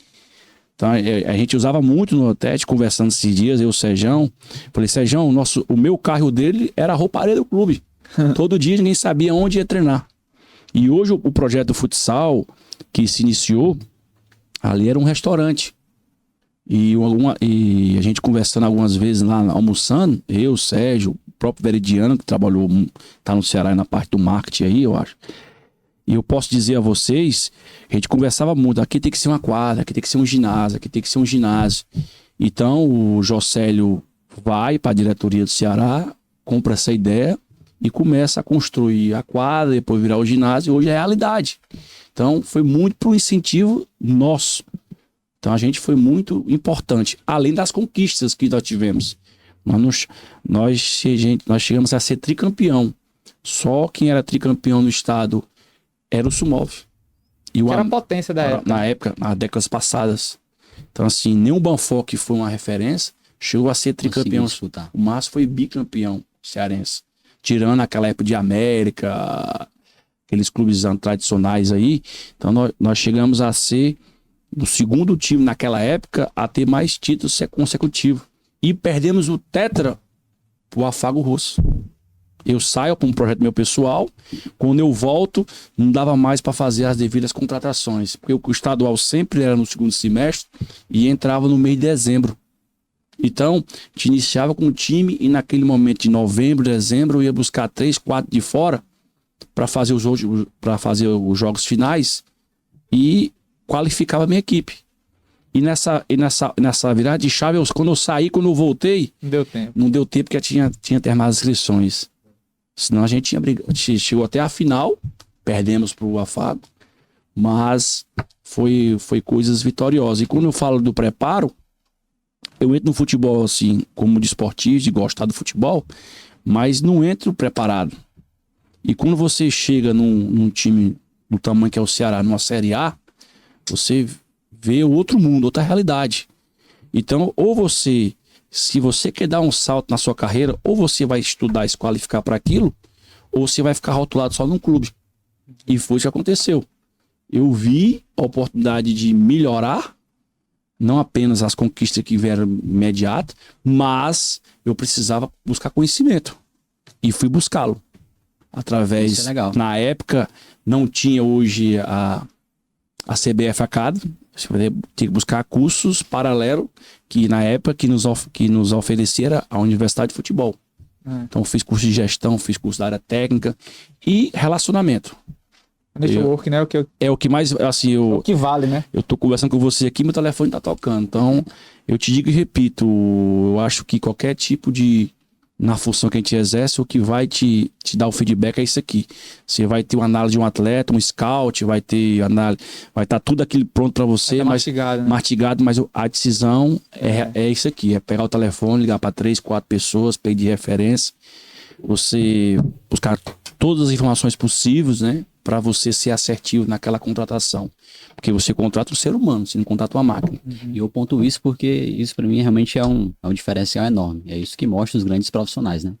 Então, a gente usava muito no Otete, conversando esses dias, eu e o Sejão. Falei, Sejão, o meu carro dele era a rouparia do clube. Todo dia ninguém sabia onde ia treinar. E hoje o projeto do futsal que se iniciou, ali era um restaurante. E a gente conversando algumas vezes lá, almoçando, eu, Sérgio, o próprio Veridiano, que tá no Ceará na parte do marketing aí, eu acho. E eu posso dizer a vocês, a gente conversava muito, aqui tem que ser uma quadra, aqui tem que ser um ginásio, aqui tem que ser um ginásio. Então o Jocélio vai para a diretoria do Ceará, compra essa ideia e começa a construir a quadra, depois virar o ginásio, e hoje é realidade. Então, foi muito pro incentivo nosso. Então, a gente foi muito importante, além das conquistas que nós tivemos. Nós chegamos a ser tricampeão. Só quem era tricampeão no estado era o Sumov. Era a potência da época. Na época, nas décadas passadas. Então, assim, nem o Banfoc, que foi uma referência, chegou a ser tricampeão. O Márcio foi bicampeão cearense. Tirando aquela época de América, aqueles clubes tradicionais aí. Então nós chegamos a ser o segundo time naquela época a ter mais títulos consecutivos. E perdemos o Tetra pro Afago Rosso. Eu saio para um projeto meu pessoal. Quando eu volto, não dava mais para fazer as devidas contratações. Porque o estadual sempre era no segundo semestre e entrava no mês de dezembro. Então, a gente iniciava com o time e naquele momento de novembro, dezembro, eu ia buscar 3, 4 de fora para fazer os jogos finais e qualificava a minha equipe. E nessa virada de chave, quando eu voltei, não deu tempo porque tinha terminado as inscrições. Senão a gente tinha brigado. A gente chegou até a final, perdemos pro Afago, mas foi coisas vitoriosas. E quando eu falo do preparo, eu entro no futebol assim, como de esportista, de gostar do futebol, mas não entro preparado. E quando você chega num time do tamanho que é o Ceará, numa Série A, você vê outro mundo, outra realidade. Então, se você quer dar um salto na sua carreira, ou você vai estudar e se qualificar para aquilo, ou você vai ficar rotulado só num clube. E foi o que aconteceu. Eu vi a oportunidade de melhorar, não apenas as conquistas que vieram imediatas, mas eu precisava buscar conhecimento. E fui buscá-lo. Através, isso é legal. Na época, não tinha hoje a CBF Academy. Você vai ter que buscar cursos paralelos que na época que nos oferecia era a Universidade de Futebol. Então eu fiz curso de gestão, fiz curso da área técnica e relacionamento. Network, né? É o que mais, assim, é o que vale, né? Eu tô conversando com você aqui, meu telefone tá tocando. Então, eu te digo e repito, eu acho que qualquer tipo na função que a gente exerce, o que vai te dar o feedback é isso aqui. Você vai ter uma análise de um atleta, um scout, vai estar tudo aquilo pronto para você, mas mastigado, mas a decisão é isso aqui, é pegar o telefone, ligar para 3, 4 pessoas, pedir referência, você buscar todas as informações possíveis, né, para você ser assertivo naquela contratação. Porque você contrata um ser humano, você não contrata uma máquina. E eu ponto isso porque isso para mim realmente é um diferencial enorme. É isso que mostra os grandes profissionais, né?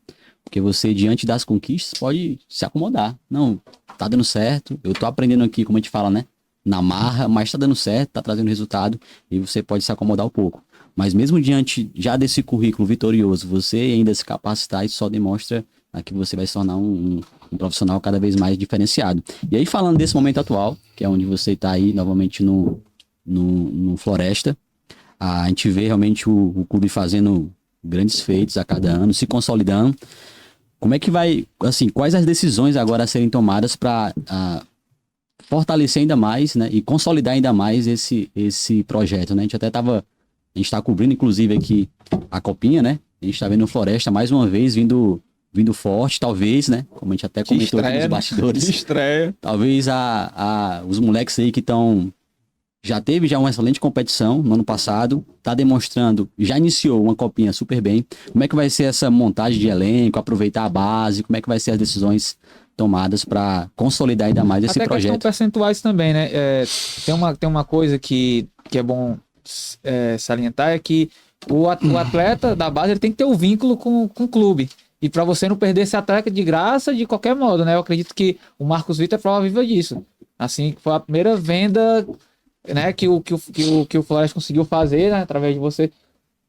Porque você, diante das conquistas, pode se acomodar. Não, tá dando certo, eu tô aprendendo aqui, como a gente fala, né? Na marra, mas tá dando certo, tá trazendo resultado, e você pode se acomodar um pouco. Mas mesmo diante já desse currículo vitorioso, você ainda se capacitar, isso só demonstra que você vai se tornar um profissional cada vez mais diferenciado. E aí, falando desse momento atual, que é onde você está aí novamente no Floresta, a gente vê realmente o clube fazendo grandes feitos a cada ano, se consolidando. Como é que vai, assim, quais as decisões agora a serem tomadas para fortalecer ainda mais, né, e consolidar ainda mais esse projeto, né? A gente está cobrindo, inclusive, aqui a Copinha, né? A gente está vendo o Floresta mais uma vez vindo forte, talvez, né? Como a gente até comentou aqui nos bastidores. Estreia. Talvez os moleques aí que estão... Já teve uma excelente competição no ano passado, tá demonstrando, já iniciou uma Copinha super bem. Como é que vai ser essa montagem de elenco, aproveitar a base, como é que vai ser as decisões tomadas para consolidar ainda mais esse Até projeto? Até percentuais também, né? Tem uma coisa que é bom salientar, é que o atleta da base ele tem que ter um vínculo com o clube. E para você não perder esse atleta de graça de qualquer modo, né? Eu acredito que o Marcos Vitor é prova viva disso. Assim, foi a primeira venda, né, que o Floresta conseguiu fazer, né, através de você,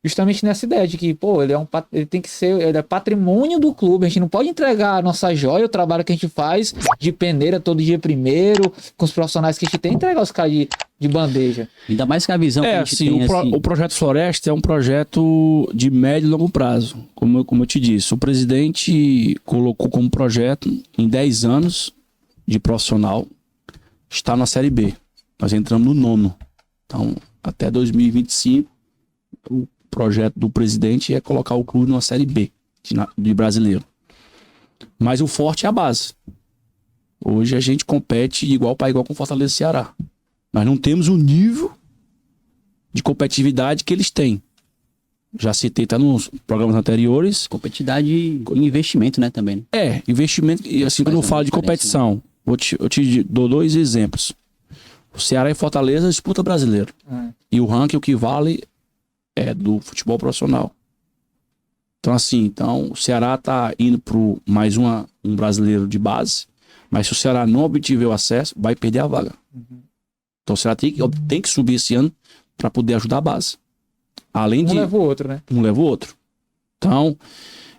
justamente nessa ideia de que, pô, ele tem que ser, ele é patrimônio do clube, a gente não pode entregar a nossa joia, o trabalho que a gente faz de peneira todo dia primeiro, com os profissionais que a gente tem, entregar os caras de bandeja. Ainda mais que a visão que a gente tem, o projeto Floresta é um projeto de médio e longo prazo, como eu te disse. O presidente colocou como projeto, em 10 anos de profissional, estar na Série B. Nós entramos no 9º. Então, até 2025, o projeto do presidente é colocar o clube numa Série B de brasileiro. Mas o forte é a base. Hoje a gente compete de igual para igual com o Fortaleza e Ceará. Nós não temos o nível de competitividade que eles têm. Já citei, tá nos programas anteriores. Competitividade e investimento, né, também. Investimento. E assim, quando eu falo de competição, né? eu te dou 2 exemplos. O Ceará e Fortaleza disputa brasileiro. E o ranking, o que vale, é do futebol profissional. Então, assim, o Ceará tá indo pro mais um brasileiro de base, mas se o Ceará não obtiver o acesso, vai perder a vaga. Então o Ceará tem que subir esse ano para poder ajudar a base. Além de... leva o outro, né? Um leva o outro. Então,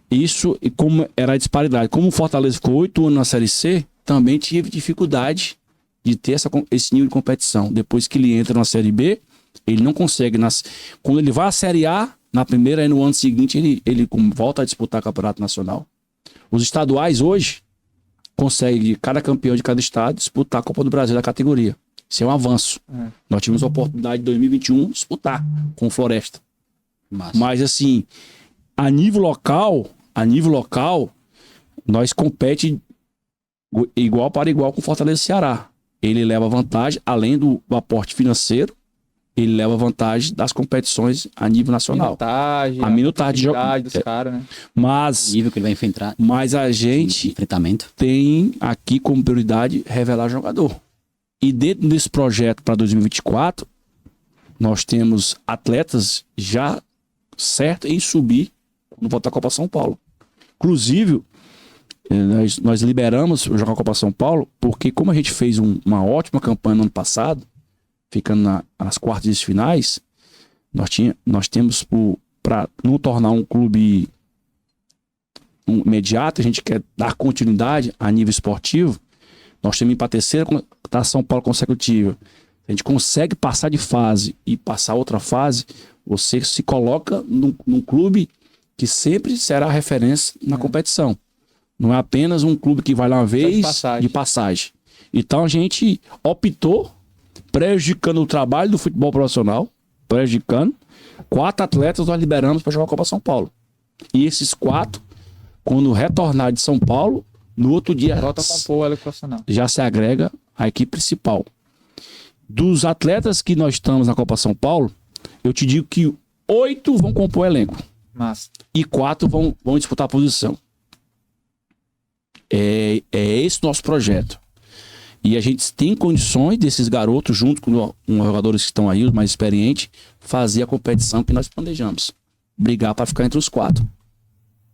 isso, e como era a disparidade, como o Fortaleza ficou 8 anos na Série C, também tive dificuldade de ter esse nível de competição. Depois que ele entra na Série B, ele não consegue. Quando ele vai à Série A, na primeira e no ano seguinte, ele volta a disputar campeonato nacional. Os estaduais hoje conseguem, cada campeão de cada estado, disputar a Copa do Brasil da categoria. Isso é um avanço. Nós tivemos a oportunidade em 2021 de disputar com o Floresta. Mas assim, a nível local, nós compete igual para igual com o Fortaleza e Ceará. Ele leva vantagem, além do aporte financeiro, ele leva vantagem das competições a nível nacional. A minutagem de jogo dos caras, né? O nível que ele vai enfrentar. Mas a gente tem aqui como prioridade revelar jogador. E dentro desse projeto para 2024, nós temos atletas já certos em subir no voltar à Copa São Paulo. Inclusive, nós liberamos o jogar a Copa São Paulo, porque como a gente fez uma ótima campanha no ano passado, ficando nas quartas de finais, nós temos para não tornar um clube imediato, a gente quer dar continuidade a nível esportivo. Nós temos para a terceira São Paulo consecutiva. A gente consegue passar de fase e passar outra fase, você se coloca num clube que sempre será referência na competição. Não é apenas um clube que vai lá uma vez de passagem. Então a gente optou, prejudicando o trabalho do futebol profissional, 4 atletas nós liberamos para jogar a Copa São Paulo. E esses 4, quando retornar de São Paulo, no outro dia volta a compor o elenco profissional. Já se agrega à equipe principal. Dos atletas que nós estamos na Copa São Paulo, eu te digo que 8 vão compor o elenco. Massa. E 4 vão disputar a posição. É esse o nosso projeto. E a gente tem condições desses garotos, junto com os jogadores que estão aí, os mais experientes, fazer a competição que nós planejamos. Brigar para ficar entre os 4.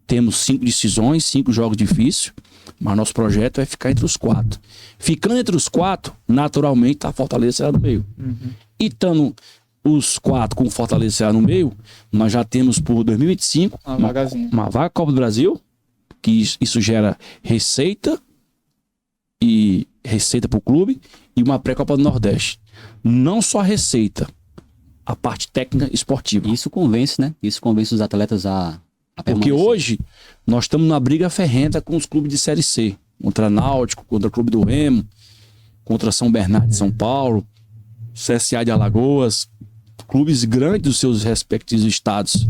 Temos 5 decisões, 5 jogos difíceis, mas nosso projeto é ficar entre os 4. Ficando entre os 4, naturalmente, a Fortaleza será no meio. E estando os 4 com o Fortaleza e Ceará no meio, nós já temos por 2025 uma vaga Copa do Brasil, que isso gera receita para o clube e uma pré-Copa do Nordeste. Não só a receita, a parte técnica esportiva. Isso convence, né? Isso convence os atletas a porque hoje nós estamos numa briga ferrenta com os clubes de Série C. Contra Náutico, contra o Clube do Remo, contra São Bernardo de São Paulo, CSA de Alagoas, clubes grandes dos seus respectivos estados.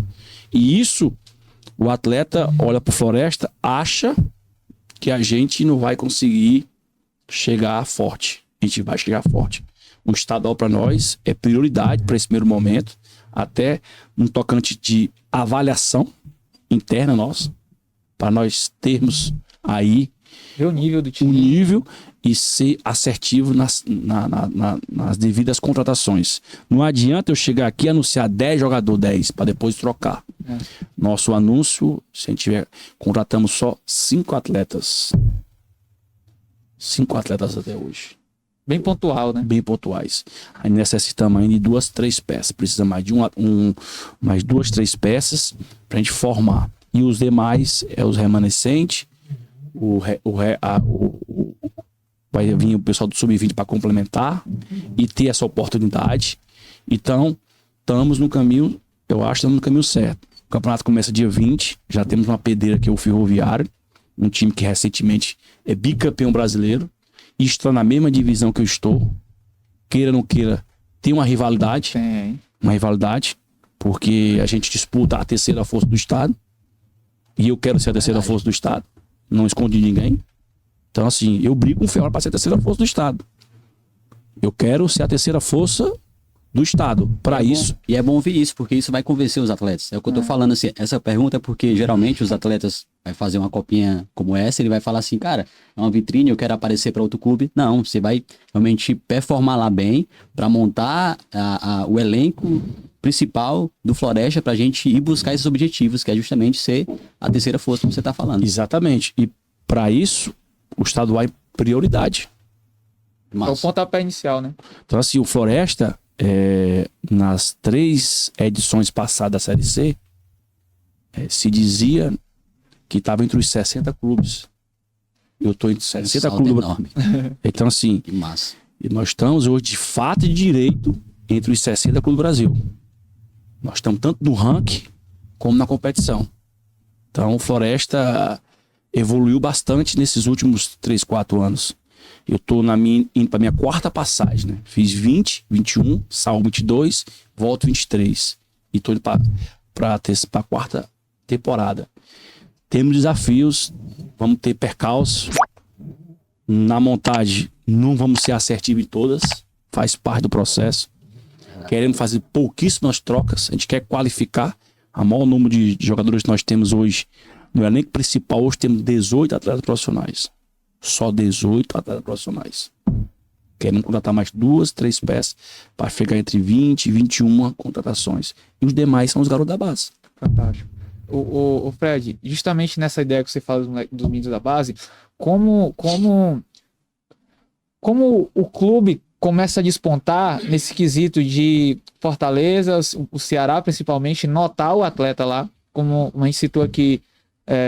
E isso, o atleta olha para o Floresta, acha que a gente não vai conseguir chegar forte. A gente vai chegar forte. O estadual para nós é prioridade para esse primeiro momento, até no tocante de avaliação interna nossa, para nós termos aí ver o nível do time. O nível e ser assertivo nas devidas contratações. Não adianta eu chegar aqui e anunciar 10 jogadores, 10, para depois trocar. Nosso anúncio, se a gente tiver, contratamos só 5 atletas. 5 atletas até hoje. Bem pontual, né? Bem pontuais. Aí necessitamos ainda de 2, 3 peças. Precisa mais de mais 2, 3 peças para a gente formar. E os demais é os remanescentes. Vai vir o pessoal do Sub-20 para complementar e ter essa oportunidade. Então, estamos no caminho, eu acho que estamos no caminho certo. O campeonato começa dia 20, já temos uma pedreira que é o Ferroviário, um time que recentemente é bicampeão brasileiro e está na mesma divisão que eu estou. Queira ou não queira, tem uma rivalidade. Tem. Uma rivalidade, porque a gente disputa a terceira força do estado e eu quero ser a terceira força do estado. Não escondi ninguém. Então, assim, eu brigo com o Fiora para ser a terceira força do estado. Eu quero ser a terceira força do estado. Para isso. E é bom ouvir isso, porque isso vai convencer os atletas. É o que eu tô falando, assim. Essa pergunta é porque geralmente os atletas vai fazer uma copinha como essa, ele vai falar assim, cara, é uma vitrine, eu quero aparecer para outro clube. Não, você vai realmente performar lá bem para montar o elenco principal do Floresta pra gente ir buscar esses objetivos, que é justamente ser a terceira força, como você tá falando. Exatamente. E para isso, o estadual é prioridade. É o pontapé inicial, né? Então, assim, o Floresta, nas 3 edições passadas da Série C, se dizia que estava entre os 60 clubes. Eu estou entre 60 clubes. Enorme. Então, assim, Que massa. E nós estamos hoje, de fato e de direito, entre os 60 clubes do Brasil. Nós estamos tanto no ranking como na competição. Então, o Floresta evoluiu bastante nesses últimos 3, 4 anos. Eu estou indo para minha 4ª passagem, né? Fiz 20, 21, salvo 22, volto 23. E estou indo para a 4ª temporada. Temos desafios, vamos ter percalços. Na montagem, não vamos ser assertivos em todas, faz parte do processo. Queremos fazer pouquíssimas trocas, a gente quer qualificar. O maior número de jogadores que nós temos hoje no elenco principal, hoje temos 18 atletas profissionais. Só 18 atletas profissionais. Queremos contratar mais 2, 3 peças para chegar entre 20 e 21 contratações. E os demais são os garotos da base. Fantástico. O Fred, justamente nessa ideia que você fala dos meninos da base, como o clube começa a despontar nesse quesito de Fortaleza, o Ceará principalmente, notar o atleta lá, como a gente citou aqui,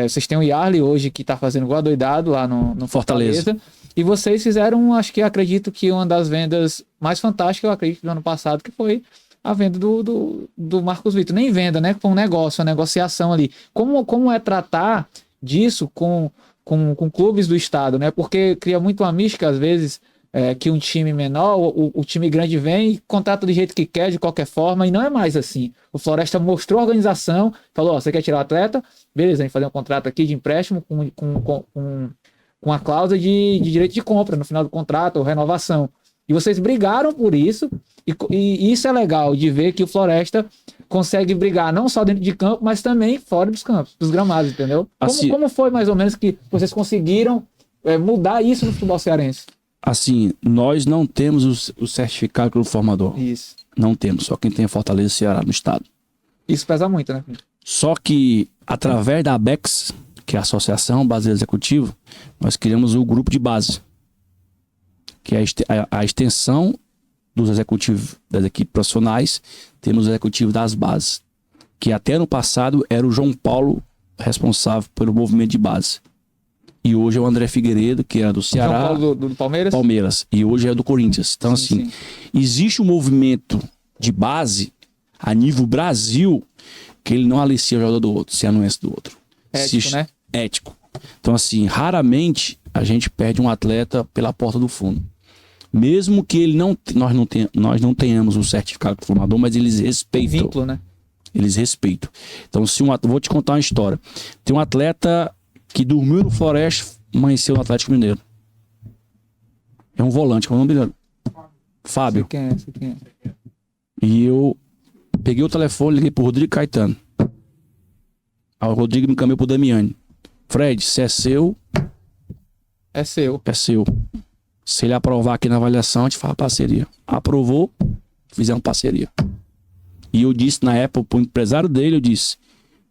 vocês têm o Yarley hoje que tá fazendo igual doidado lá no Fortaleza. E vocês fizeram, acredito que uma das vendas mais fantásticas, eu acredito, do ano passado, que foi a venda do Marcos Vitor. Nem venda, né? Foi um negócio, uma negociação ali. Como é tratar disso com clubes do estado, né? Porque cria muito uma mística, às vezes, que um time menor, o time grande vem e contrata do jeito que quer, de qualquer forma, e não é mais assim. O Floresta mostrou a organização, falou, você quer tirar o atleta? Beleza, a gente fazer um contrato aqui de empréstimo com a cláusula de direito de compra no final do contrato, ou renovação. E vocês brigaram por isso, e isso é legal de ver que o Floresta consegue brigar não só dentro de campo, mas também fora dos campos, dos gramados, entendeu? Assim, como foi mais ou menos que vocês conseguiram mudar isso no futebol cearense? Assim, nós não temos o certificado pelo formador. Isso. Não temos, só quem tem é Fortaleza e Ceará no estado. Isso pesa muito, né? Só que, através da ABEX, que é a Associação Brasileira Executiva, nós criamos o grupo de base, que é a extensão dos executivos das equipes profissionais, temos o executivo das bases, que até no passado era o João Paulo responsável pelo movimento de base. E hoje é o André Figueiredo, que era do Ceará. João Paulo do Palmeiras? Palmeiras. E hoje é do Corinthians. Então, assim, existe um movimento de base a nível Brasil que ele não alicia o jogador do outro, se anuncia do outro. Ético, né? Ético. Então, assim, raramente a gente perde um atleta pela porta do fundo. Mesmo que ele nós não tenhamos o certificado de formador, mas eles respeitam. Vínculo, né? Eles respeitam. Então, vou te contar uma história. Tem um atleta que dormiu no Floresta, amanheceu no Atlético Mineiro. É um volante, qual é o nome dele? Fábio. Sei quem é. E eu peguei o telefone, liguei pro Rodrigo Caetano. Aí o Rodrigo me encaminhou pro Damiani. Fred, se é seu... É seu. É seu. Se ele aprovar aqui na avaliação, a gente faz parceria. Aprovou, fizemos parceria. E eu disse na época pro empresário dele, eu disse,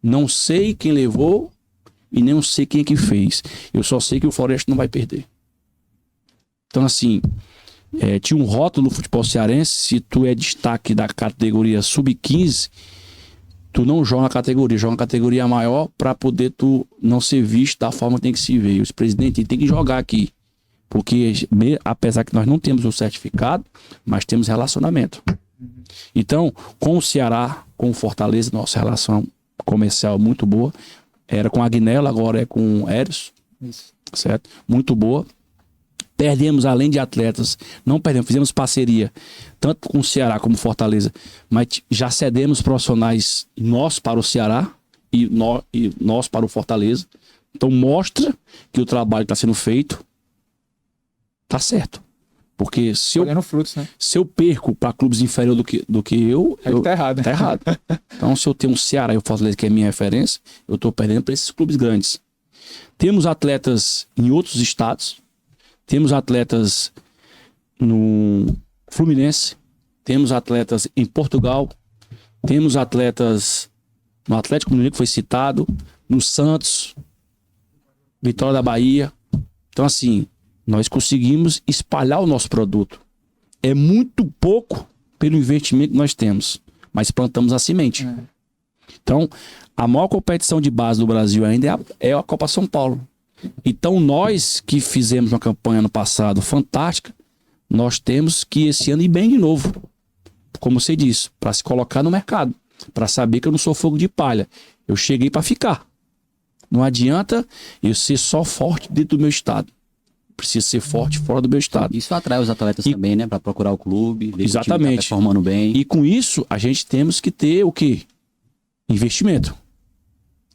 não sei quem levou e nem sei quem é que fez. Eu só sei que o Floresta não vai perder. Então, assim, tinha um rótulo no futebol cearense, se tu é destaque da categoria sub-15, tu não joga na categoria, joga na categoria maior para poder tu não ser visto da forma que tem que se ver. Os presidentes têm que jogar aqui. Porque, apesar que nós não temos o certificado, mas temos relacionamento. Então, com o Ceará, com o Fortaleza, nossa relação comercial muito boa. Era com a Agnello, agora é com o Eros. Isso. Certo? Muito boa. Perdemos, além de atletas, não perdemos, fizemos parceria, tanto com o Ceará como Fortaleza, mas já cedemos profissionais nós para o Ceará e nós para o Fortaleza. Então mostra que o trabalho está sendo feito, tá certo. Porque se frutos, né? Se eu perco para clubes inferiores do que eu tá errado. Tá errado. Então, se eu tenho um Ceará e o Fortaleza, que é minha referência, eu tô perdendo para esses clubes grandes. Temos atletas em outros estados, temos atletas no Fluminense, temos atletas em Portugal, temos atletas no Atlético Mineiro, que foi citado, no Santos, Vitória da Bahia. Então, assim, nós conseguimos espalhar o nosso produto. É muito pouco pelo investimento que nós temos, mas plantamos a semente. Então, a maior competição de base do Brasil ainda é a Copa São Paulo. Então, nós que fizemos uma campanha no passado fantástica, nós temos que esse ano ir bem de novo. Como você disse, para se colocar no mercado, para saber que eu não sou fogo de palha. Eu cheguei para ficar. Não adianta eu ser só forte dentro do meu estado. Preciso ser forte fora do meu estado. Isso atrai os atletas também, né? Para procurar o clube, ver exatamente. Que o time tá performando bem. E com isso, a gente temos que ter o quê? Investimento.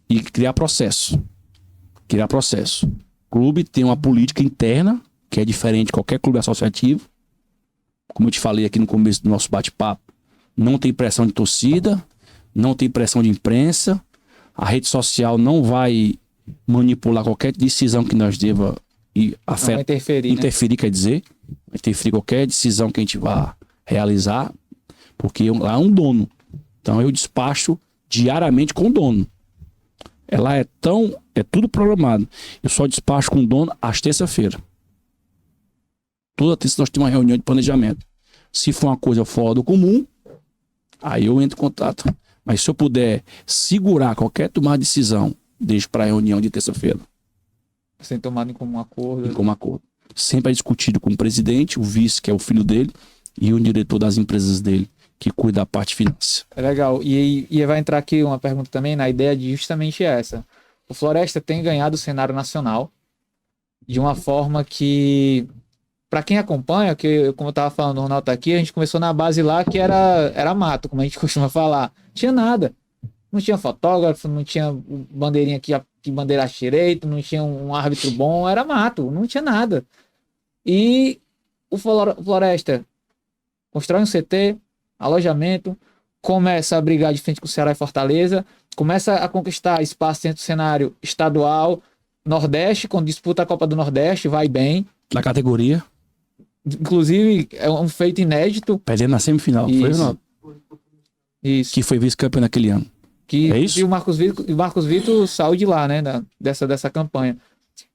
E criar processo. Criar processo. O clube tem uma política interna, que é diferente de qualquer clube associativo. Como eu te falei aqui no começo do nosso bate-papo, não tem pressão de torcida, não tem pressão de imprensa, a rede social não vai manipular qualquer decisão que nós deva interferir, quer dizer, interferir qualquer decisão que a gente vá realizar, porque lá é um dono. Então eu despacho diariamente com o dono. Ela é tudo programado. Eu só despacho com o dono às terça-feira. Toda terça nós temos uma reunião de planejamento. Se for uma coisa fora do comum, aí eu entro em contato. Mas se eu puder segurar qualquer tomada de decisão, deixo para a reunião de terça-feira. Sem tomado em comum acordo. Em comum acordo. Sempre é discutido com o presidente, o vice, que é o filho dele, e o diretor das empresas dele, que cuida da parte financeira. É legal. E vai entrar aqui uma pergunta também na ideia de justamente essa. O Floresta tem ganhado o cenário nacional de uma forma que, para quem acompanha, que como eu tava falando, o Ronaldo tá aqui, a gente começou na base lá que era mato, como a gente costuma falar. Não tinha nada. Não tinha fotógrafo, não tinha bandeirinha que bandeirasse direito, não tinha um árbitro bom, era mato, não tinha nada. E o Floresta constrói um CT, alojamento, começa a brigar de frente com o Ceará e Fortaleza, começa a conquistar espaço dentro do cenário estadual, Nordeste, quando disputa a Copa do Nordeste, vai bem. Na categoria. Inclusive, é um feito inédito. Perdendo na semifinal, isso. Foi ou não? Isso. Que foi vice-campeão naquele ano. É isso? E o Marcos Vitor saiu de lá, né? Dessa campanha.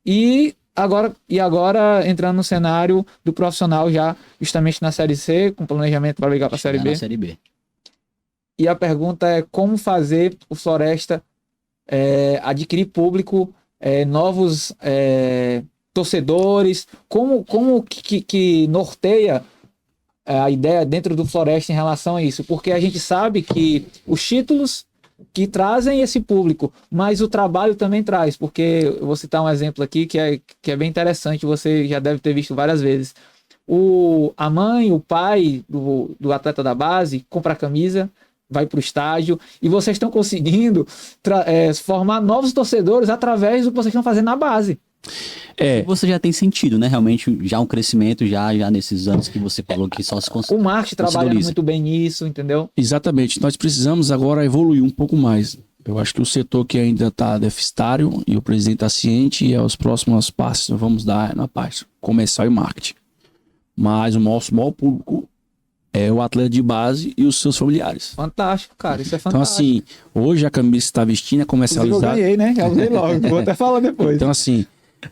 E agora entrando no cenário do profissional já, justamente na Série C, com planejamento para ligar para a Série B. Na Série B. E a pergunta é como fazer o Floresta adquirir público, novos torcedores, como que norteia a ideia dentro do Floresta em relação a isso, porque a gente sabe que os títulos que trazem esse público, mas o trabalho também traz, porque eu vou citar um exemplo aqui que é bem interessante, você já deve ter visto várias vezes. A mãe, o pai do atleta da base compra a camisa, vai para o estádio, e vocês estão conseguindo formar novos torcedores através do que vocês estão fazendo na base. Você já tem sentido, né? Realmente, já um crescimento, já nesses anos que você falou que só se O marketing trabalha muito bem nisso, entendeu? Exatamente. Nós precisamos agora evoluir um pouco mais. Eu acho que o setor que ainda está deficitário, e o presidente está ciente, e os próximos passos nós vamos dar na parte comercial e marketing. Mas o nosso maior público é o atleta de base e os seus familiares. Fantástico, cara. Isso é fantástico. Então, assim, hoje a camisa que você está vestindo é comercializada. Eu ganhei, né? Já usei logo. Vou até falar depois. Então, assim,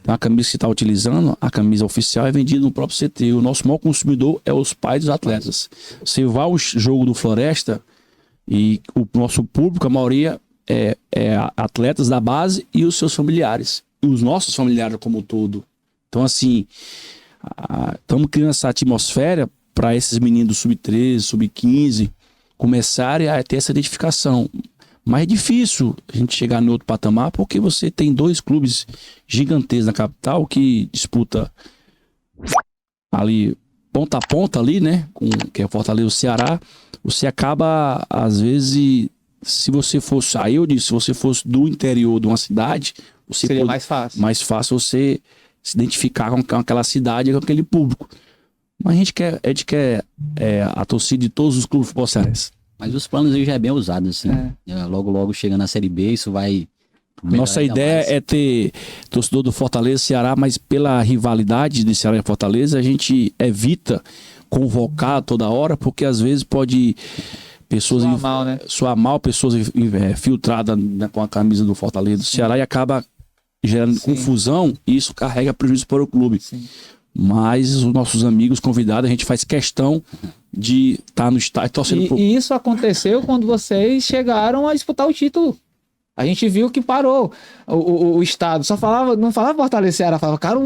a camisa que você está utilizando, a camisa oficial é vendida no próprio CT. O nosso maior consumidor é os pais dos atletas. Você vai ao jogo do Floresta e o nosso público, a maioria, é atletas da base e os seus familiares. E os nossos familiares como um todo. Então, assim, estamos criando essa atmosfera para esses meninos do sub-13, sub-15 começarem a ter essa identificação. Mas é difícil a gente chegar no outro patamar porque você tem 2 clubes gigantescos na capital que disputa ali ponta a ponta ali, né? Que é Fortaleza e o Ceará. Você acaba, às vezes, se você fosse, aí eu disse, se você fosse do interior de uma cidade, seria mais fácil. Mais fácil você se identificar com aquela cidade, com aquele público. Mas a gente quer a torcida de todos os clubes cearenses. Mas os planos aí já é bem usado, assim. Logo chega na Série B, isso vai... Nossa ideia é ter torcedor do Fortaleza e Ceará, mas pela rivalidade de Ceará e Fortaleza, a gente evita convocar toda hora, porque às vezes pode pessoas soar mal, pessoas filtradas com a camisa do Fortaleza do Ceará e acaba gerando confusão e isso carrega prejuízo para o clube. Sim. Mas os nossos amigos convidados, a gente faz questão de estar no estádio torcendo e isso aconteceu quando vocês chegaram a disputar o título. A gente viu que parou o estado. Não falava Fortaleza Ceará, falava, cara,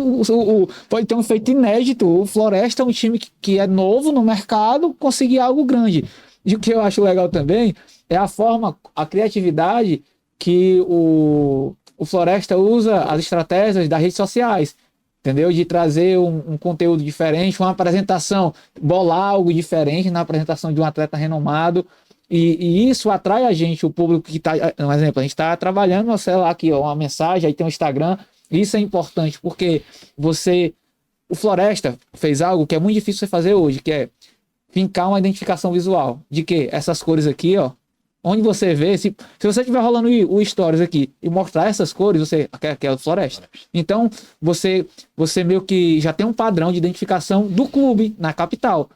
pode ter um feito inédito. O Floresta é um time que é novo no mercado, conseguir algo grande. E o que eu acho legal também é a criatividade que o Floresta usa as estratégias das redes sociais. Entendeu? De trazer um conteúdo diferente, uma apresentação, bolar algo diferente na apresentação de um atleta renomado. E isso atrai a gente, o público que está... Um exemplo, a gente está trabalhando no celular aqui, ó, uma mensagem, aí tem um Instagram. Isso é importante, porque o Floresta fez algo que é muito difícil você fazer hoje, que é fincar uma identificação visual. De que essas cores aqui, ó, onde você vê, se você estiver rolando o Stories aqui e mostrar essas cores, você quer o Floresta. Então, você meio que já tem um padrão de identificação do clube na capital.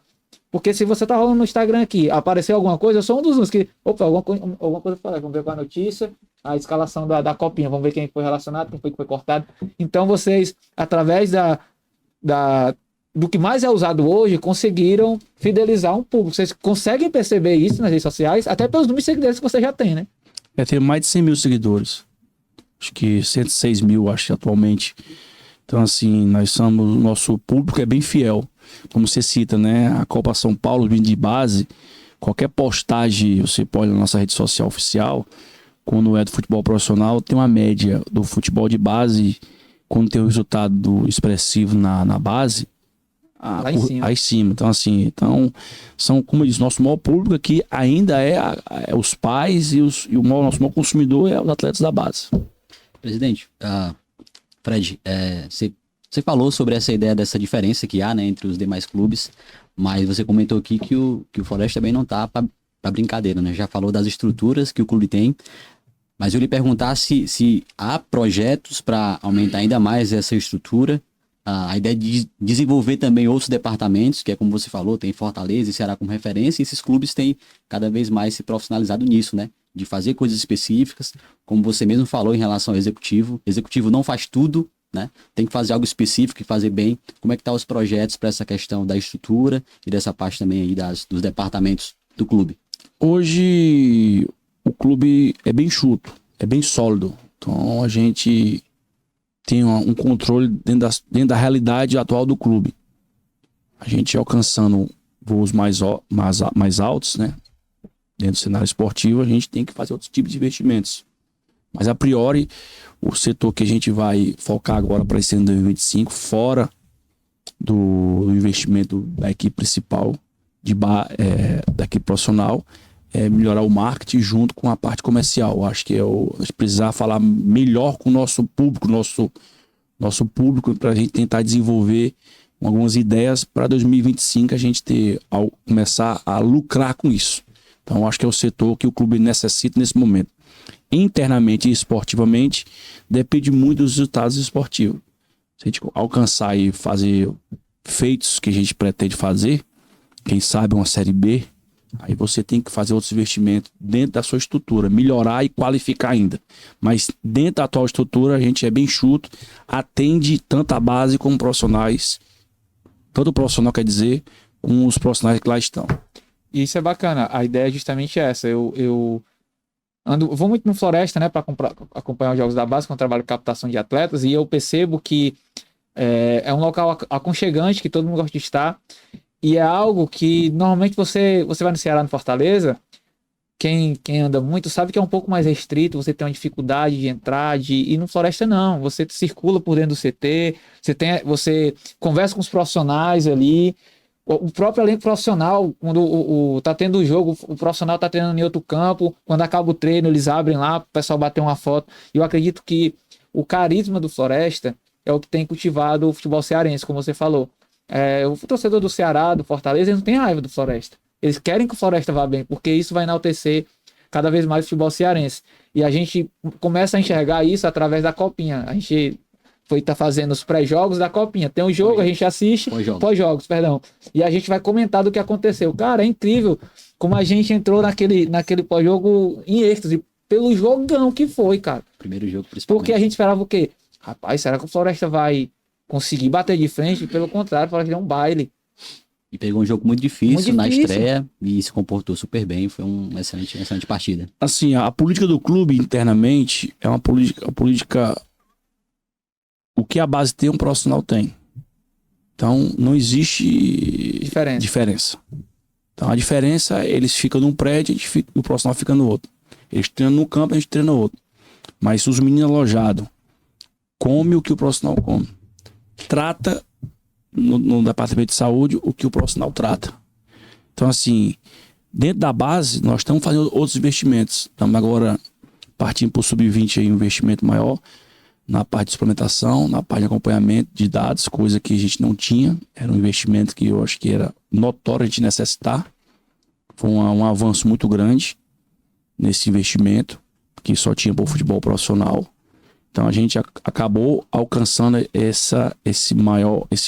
Porque se você tá rolando no Instagram aqui, apareceu alguma coisa, eu sou um dos que... Opa, alguma coisa falei, vamos ver qual a notícia, a escalação da copinha, vamos ver quem foi relacionado, quem foi que foi cortado. Então, vocês, através do que mais é usado hoje, conseguiram fidelizar um público. Vocês conseguem perceber isso nas redes sociais, até pelos números de seguidores que você já tem, né? Tem mais de 100 mil seguidores. Acho que 106 mil, acho, atualmente. Então, assim, nosso público é bem fiel. Como você cita, né? A Copa São Paulo, vindo de base, qualquer postagem, você pode na nossa rede social oficial, quando é do futebol profissional, tem uma média do futebol de base, quando tem o resultado expressivo na base, lá em cima. Então, assim, são, como eu disse, nosso maior público aqui ainda é os pais e o nosso maior consumidor é os atletas da base. Presidente, Fred, você falou sobre essa ideia dessa diferença que há, né, entre os demais clubes, mas você comentou aqui que o Floresta também não tá para brincadeira, né? Já falou das estruturas que o clube tem, mas eu lhe perguntar se há projetos para aumentar ainda mais essa estrutura, a ideia de desenvolver também outros departamentos, que é como você falou, tem Fortaleza e Ceará como referência, e esses clubes têm cada vez mais se profissionalizado nisso, né? De fazer coisas específicas, como você mesmo falou em relação ao executivo. O executivo não faz tudo, né? Tem que fazer algo específico e fazer bem. Como é que tá os projetos para essa questão da estrutura e dessa parte também aí dos departamentos do clube? Hoje o clube é bem enxuto, é bem sólido. Então a gente tem um controle dentro da realidade atual do clube. A gente alcançando voos mais altos, né? Dentro do cenário esportivo, a gente tem que fazer outros tipos de investimentos. Mas a priori, o setor que a gente vai focar agora para esse ano de 2025, fora do investimento da equipe principal, da equipe profissional, é melhorar o marketing junto com a parte comercial. Acho que a gente precisar falar melhor com o nosso público para a gente tentar desenvolver algumas ideias para 2025 a gente começar a lucrar com isso. Então acho que é o setor que o clube necessita nesse momento. Internamente e esportivamente, depende muito dos resultados esportivos. Se a gente alcançar e fazer feitos que a gente pretende fazer, quem sabe uma Série B, aí você tem que fazer outros investimentos dentro da sua estrutura, melhorar e qualificar ainda. Mas dentro da atual estrutura, a gente é bem enxuto, atende tanto a base como profissionais, tanto o profissional quer dizer, com os profissionais que lá estão. Isso é bacana, a ideia é justamente essa. Eu vou muito no Floresta, né, para acompanhar os jogos da base, quando eu trabalho com captação de atletas, e eu percebo que é um local aconchegante, que todo mundo gosta de estar, e é algo que normalmente você vai no Ceará, no Fortaleza, quem anda muito sabe que é um pouco mais restrito, você tem uma dificuldade de entrar, e no Floresta não, você circula por dentro do CT, você conversa com os profissionais ali, o próprio elenco profissional, quando tá tendo o jogo, o profissional tá treinando em outro campo, quando acaba o treino, eles abrem lá, o pessoal bater uma foto. E eu acredito que o carisma do Floresta é o que tem cultivado o futebol cearense, como você falou. O torcedor do Ceará, do Fortaleza, eles não tem raiva do Floresta. Eles querem que o Floresta vá bem, porque isso vai enaltecer cada vez mais o futebol cearense. E a gente começa a enxergar isso através da Copinha. A gente tá fazendo os pré-jogos da Copinha. Tem um jogo, a gente assiste, pós-jogos, perdão. E a gente vai comentar do que aconteceu. Cara, é incrível como a gente entrou naquele pós-jogo em êxtase, pelo jogão que foi, cara. Primeiro jogo, principalmente. Porque a gente esperava o quê? Rapaz, será que o Floresta vai conseguir bater de frente? Pelo contrário, o Floresta deu um baile. E pegou um jogo muito difícil na estreia e se comportou super bem. Foi uma excelente partida. Assim, a política do clube internamente é uma política. O que a base tem, um profissional tem. Então, não existe diferença. Então, a diferença é eles ficam num prédio e o profissional fica no outro. Eles treinam no campo, a gente treina no outro. Mas se os meninos alojados comem o que o profissional come, trata no departamento de saúde o que o profissional trata. Então, assim, dentro da base, nós estamos fazendo outros investimentos. Estamos agora partindo para o sub-20 aí, um investimento maior na parte de suplementação, na parte de acompanhamento de dados, coisa que a gente não tinha. Era um investimento que eu acho que era notório a gente necessitar. Foi um avanço muito grande nesse investimento, que só tinha para o futebol profissional. Então a gente acabou alcançando esse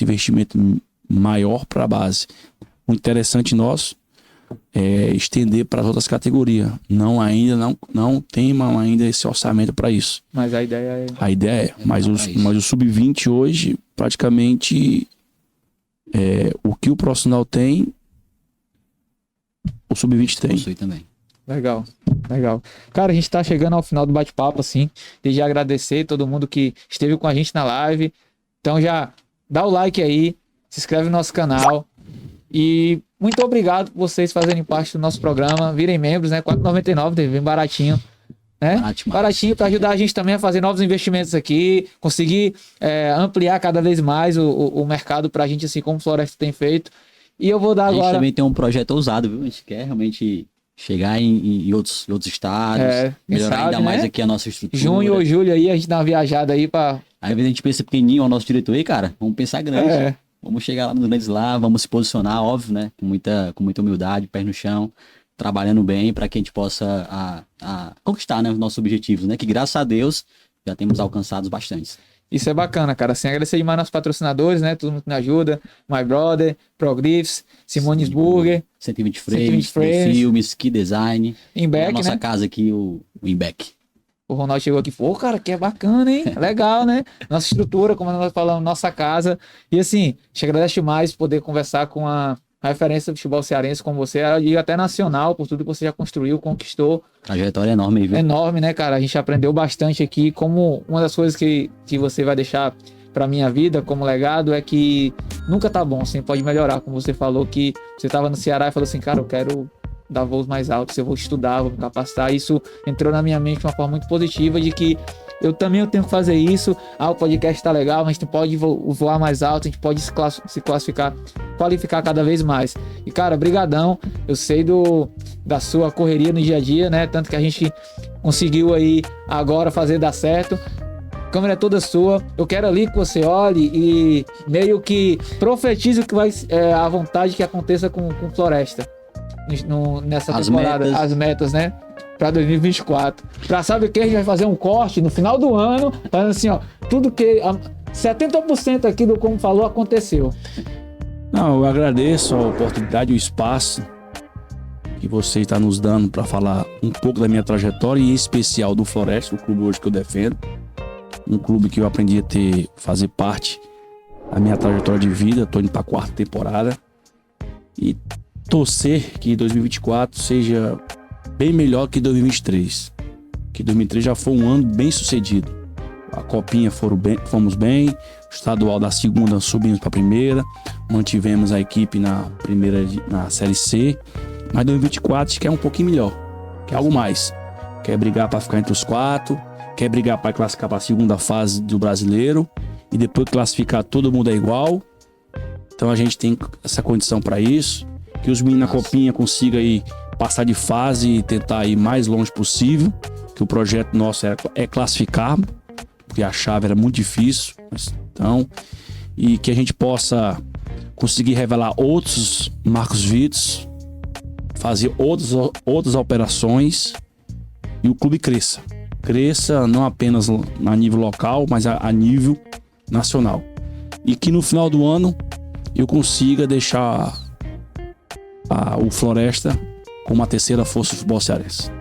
investimento maior para a base. O interessante nosso é estender para as outras categorias. Não tem ainda esse orçamento para isso. Mas a ideia é... A ideia é. Mas o sub-20 hoje, praticamente, o que o profissional tem, o sub-20 tem. Possui também. Legal. Cara, a gente tá chegando ao final do bate-papo, assim. Desde agradecer todo mundo que esteve com a gente na live. Então já dá o like aí, se inscreve no nosso canal. E muito obrigado por vocês fazerem parte do nosso programa. Virem membros, né? R$4,99, bem baratinho. Né? Baratinho para ajudar a gente também a fazer novos investimentos aqui. Conseguir ampliar cada vez mais o mercado pra gente, assim como o Floresta tem feito. E eu vou dar agora... A gente também tem um projeto ousado, viu? A gente quer realmente... chegar em outros estados, melhorar ainda mais aqui a nossa estrutura. Junho ou julho aí, a gente dá uma viajada aí pra... Aí a gente pensa pequenininho, o nosso diretor aí, cara, vamos pensar grande. Vamos chegar lá nos grandes lá, vamos se posicionar, óbvio, né? Com muita humildade, pé no chão, trabalhando bem para que a gente possa conquistar, né, os nossos objetivos, né? Que graças a Deus já temos alcançados bastante. Isso é bacana, cara. Assim, agradecer demais nossos patrocinadores, né? Todo mundo que nos ajuda. My Brother, Progrifs, Simone's Burger, 120 frames, filmes, Key Design. Imbec, a nossa né? casa aqui, o Imbec. O Ronaldo chegou aqui e falou, cara, que é bacana, hein? Legal, né? Nossa estrutura, como nós falamos, nossa casa. E assim, te agradeço demais poder conversar com a referência do futebol cearense como você, e até nacional, por tudo que você já construiu, conquistou. Trajetória enorme, viu? Enorme, né, cara? A gente aprendeu bastante aqui. Como uma das coisas que você vai deixar pra minha vida como legado é que nunca tá bom, assim, pode melhorar. Como você falou que você tava no Ceará e falou assim, cara, eu quero dar voos mais altos, eu vou estudar, vou me capacitar. Isso entrou na minha mente de uma forma muito positiva de que eu tenho que fazer isso. O podcast tá legal, mas a gente pode voar mais alto, a gente pode se qualificar cada vez mais. E, cara, brigadão. Eu sei da sua correria no dia a dia, né? Tanto que a gente conseguiu aí agora fazer dar certo. A câmera é toda sua. Eu quero ali que você olhe e meio que profetize o que vai a vontade que aconteça com Floresta nessa temporada. As metas, né? Pra 2024. Pra sabe o que? A gente vai fazer um corte no final do ano, falando assim, ó, tudo que 70% aqui do como falou aconteceu. Não, eu agradeço a oportunidade, o espaço que você está nos dando para falar um pouco da minha trajetória e em especial do Floresta, o clube hoje que eu defendo. Um clube que eu aprendi a fazer parte da minha trajetória de vida. Tô indo para a 4ª temporada e torcer que 2024 seja bem melhor que 2023. Que 2023 já foi um ano bem sucedido. A copinha fomos bem, o estadual da 2ª subimos para a 1ª, mantivemos a equipe na Série C, mas 2024 quer um pouquinho melhor, quer algo mais. Quer brigar para ficar entre os 4, quer brigar para classificar para a 2ª fase do Brasileiro e depois classificar todo mundo é igual. Então a gente tem essa condição para isso, que os meninos na copinha consigam aí passar de fase e tentar ir mais longe possível, que o projeto nosso é classificar, porque a chave era muito difícil. Então, e que a gente possa conseguir revelar outros Marcos Vitos, fazer outras operações e o clube cresça. Cresça não apenas a nível local, mas a nível nacional. E que no final do ano eu consiga deixar o Floresta como a 3ª força do futebol cearense.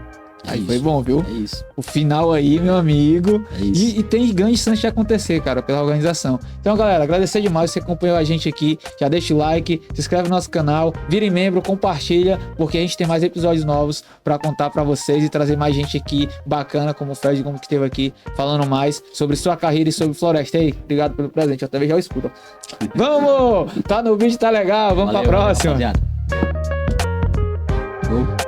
Aí foi bom, viu? É isso. O final aí, meu amigo. É isso. E tem grande chance de acontecer, cara, pela organização. Então, galera, agradecer demais você acompanhou a gente aqui. Já deixa o like, se inscreve no nosso canal, vire membro, compartilha, porque a gente tem mais episódios novos pra contar pra vocês e trazer mais gente aqui bacana, como o Fred, como que esteve aqui, falando mais sobre sua carreira e sobre Floresta. E aí, obrigado pelo presente. Eu até já o escudo. Vamos! Tá no vídeo, tá legal. Vamos pra próxima. Rapaziada. Show.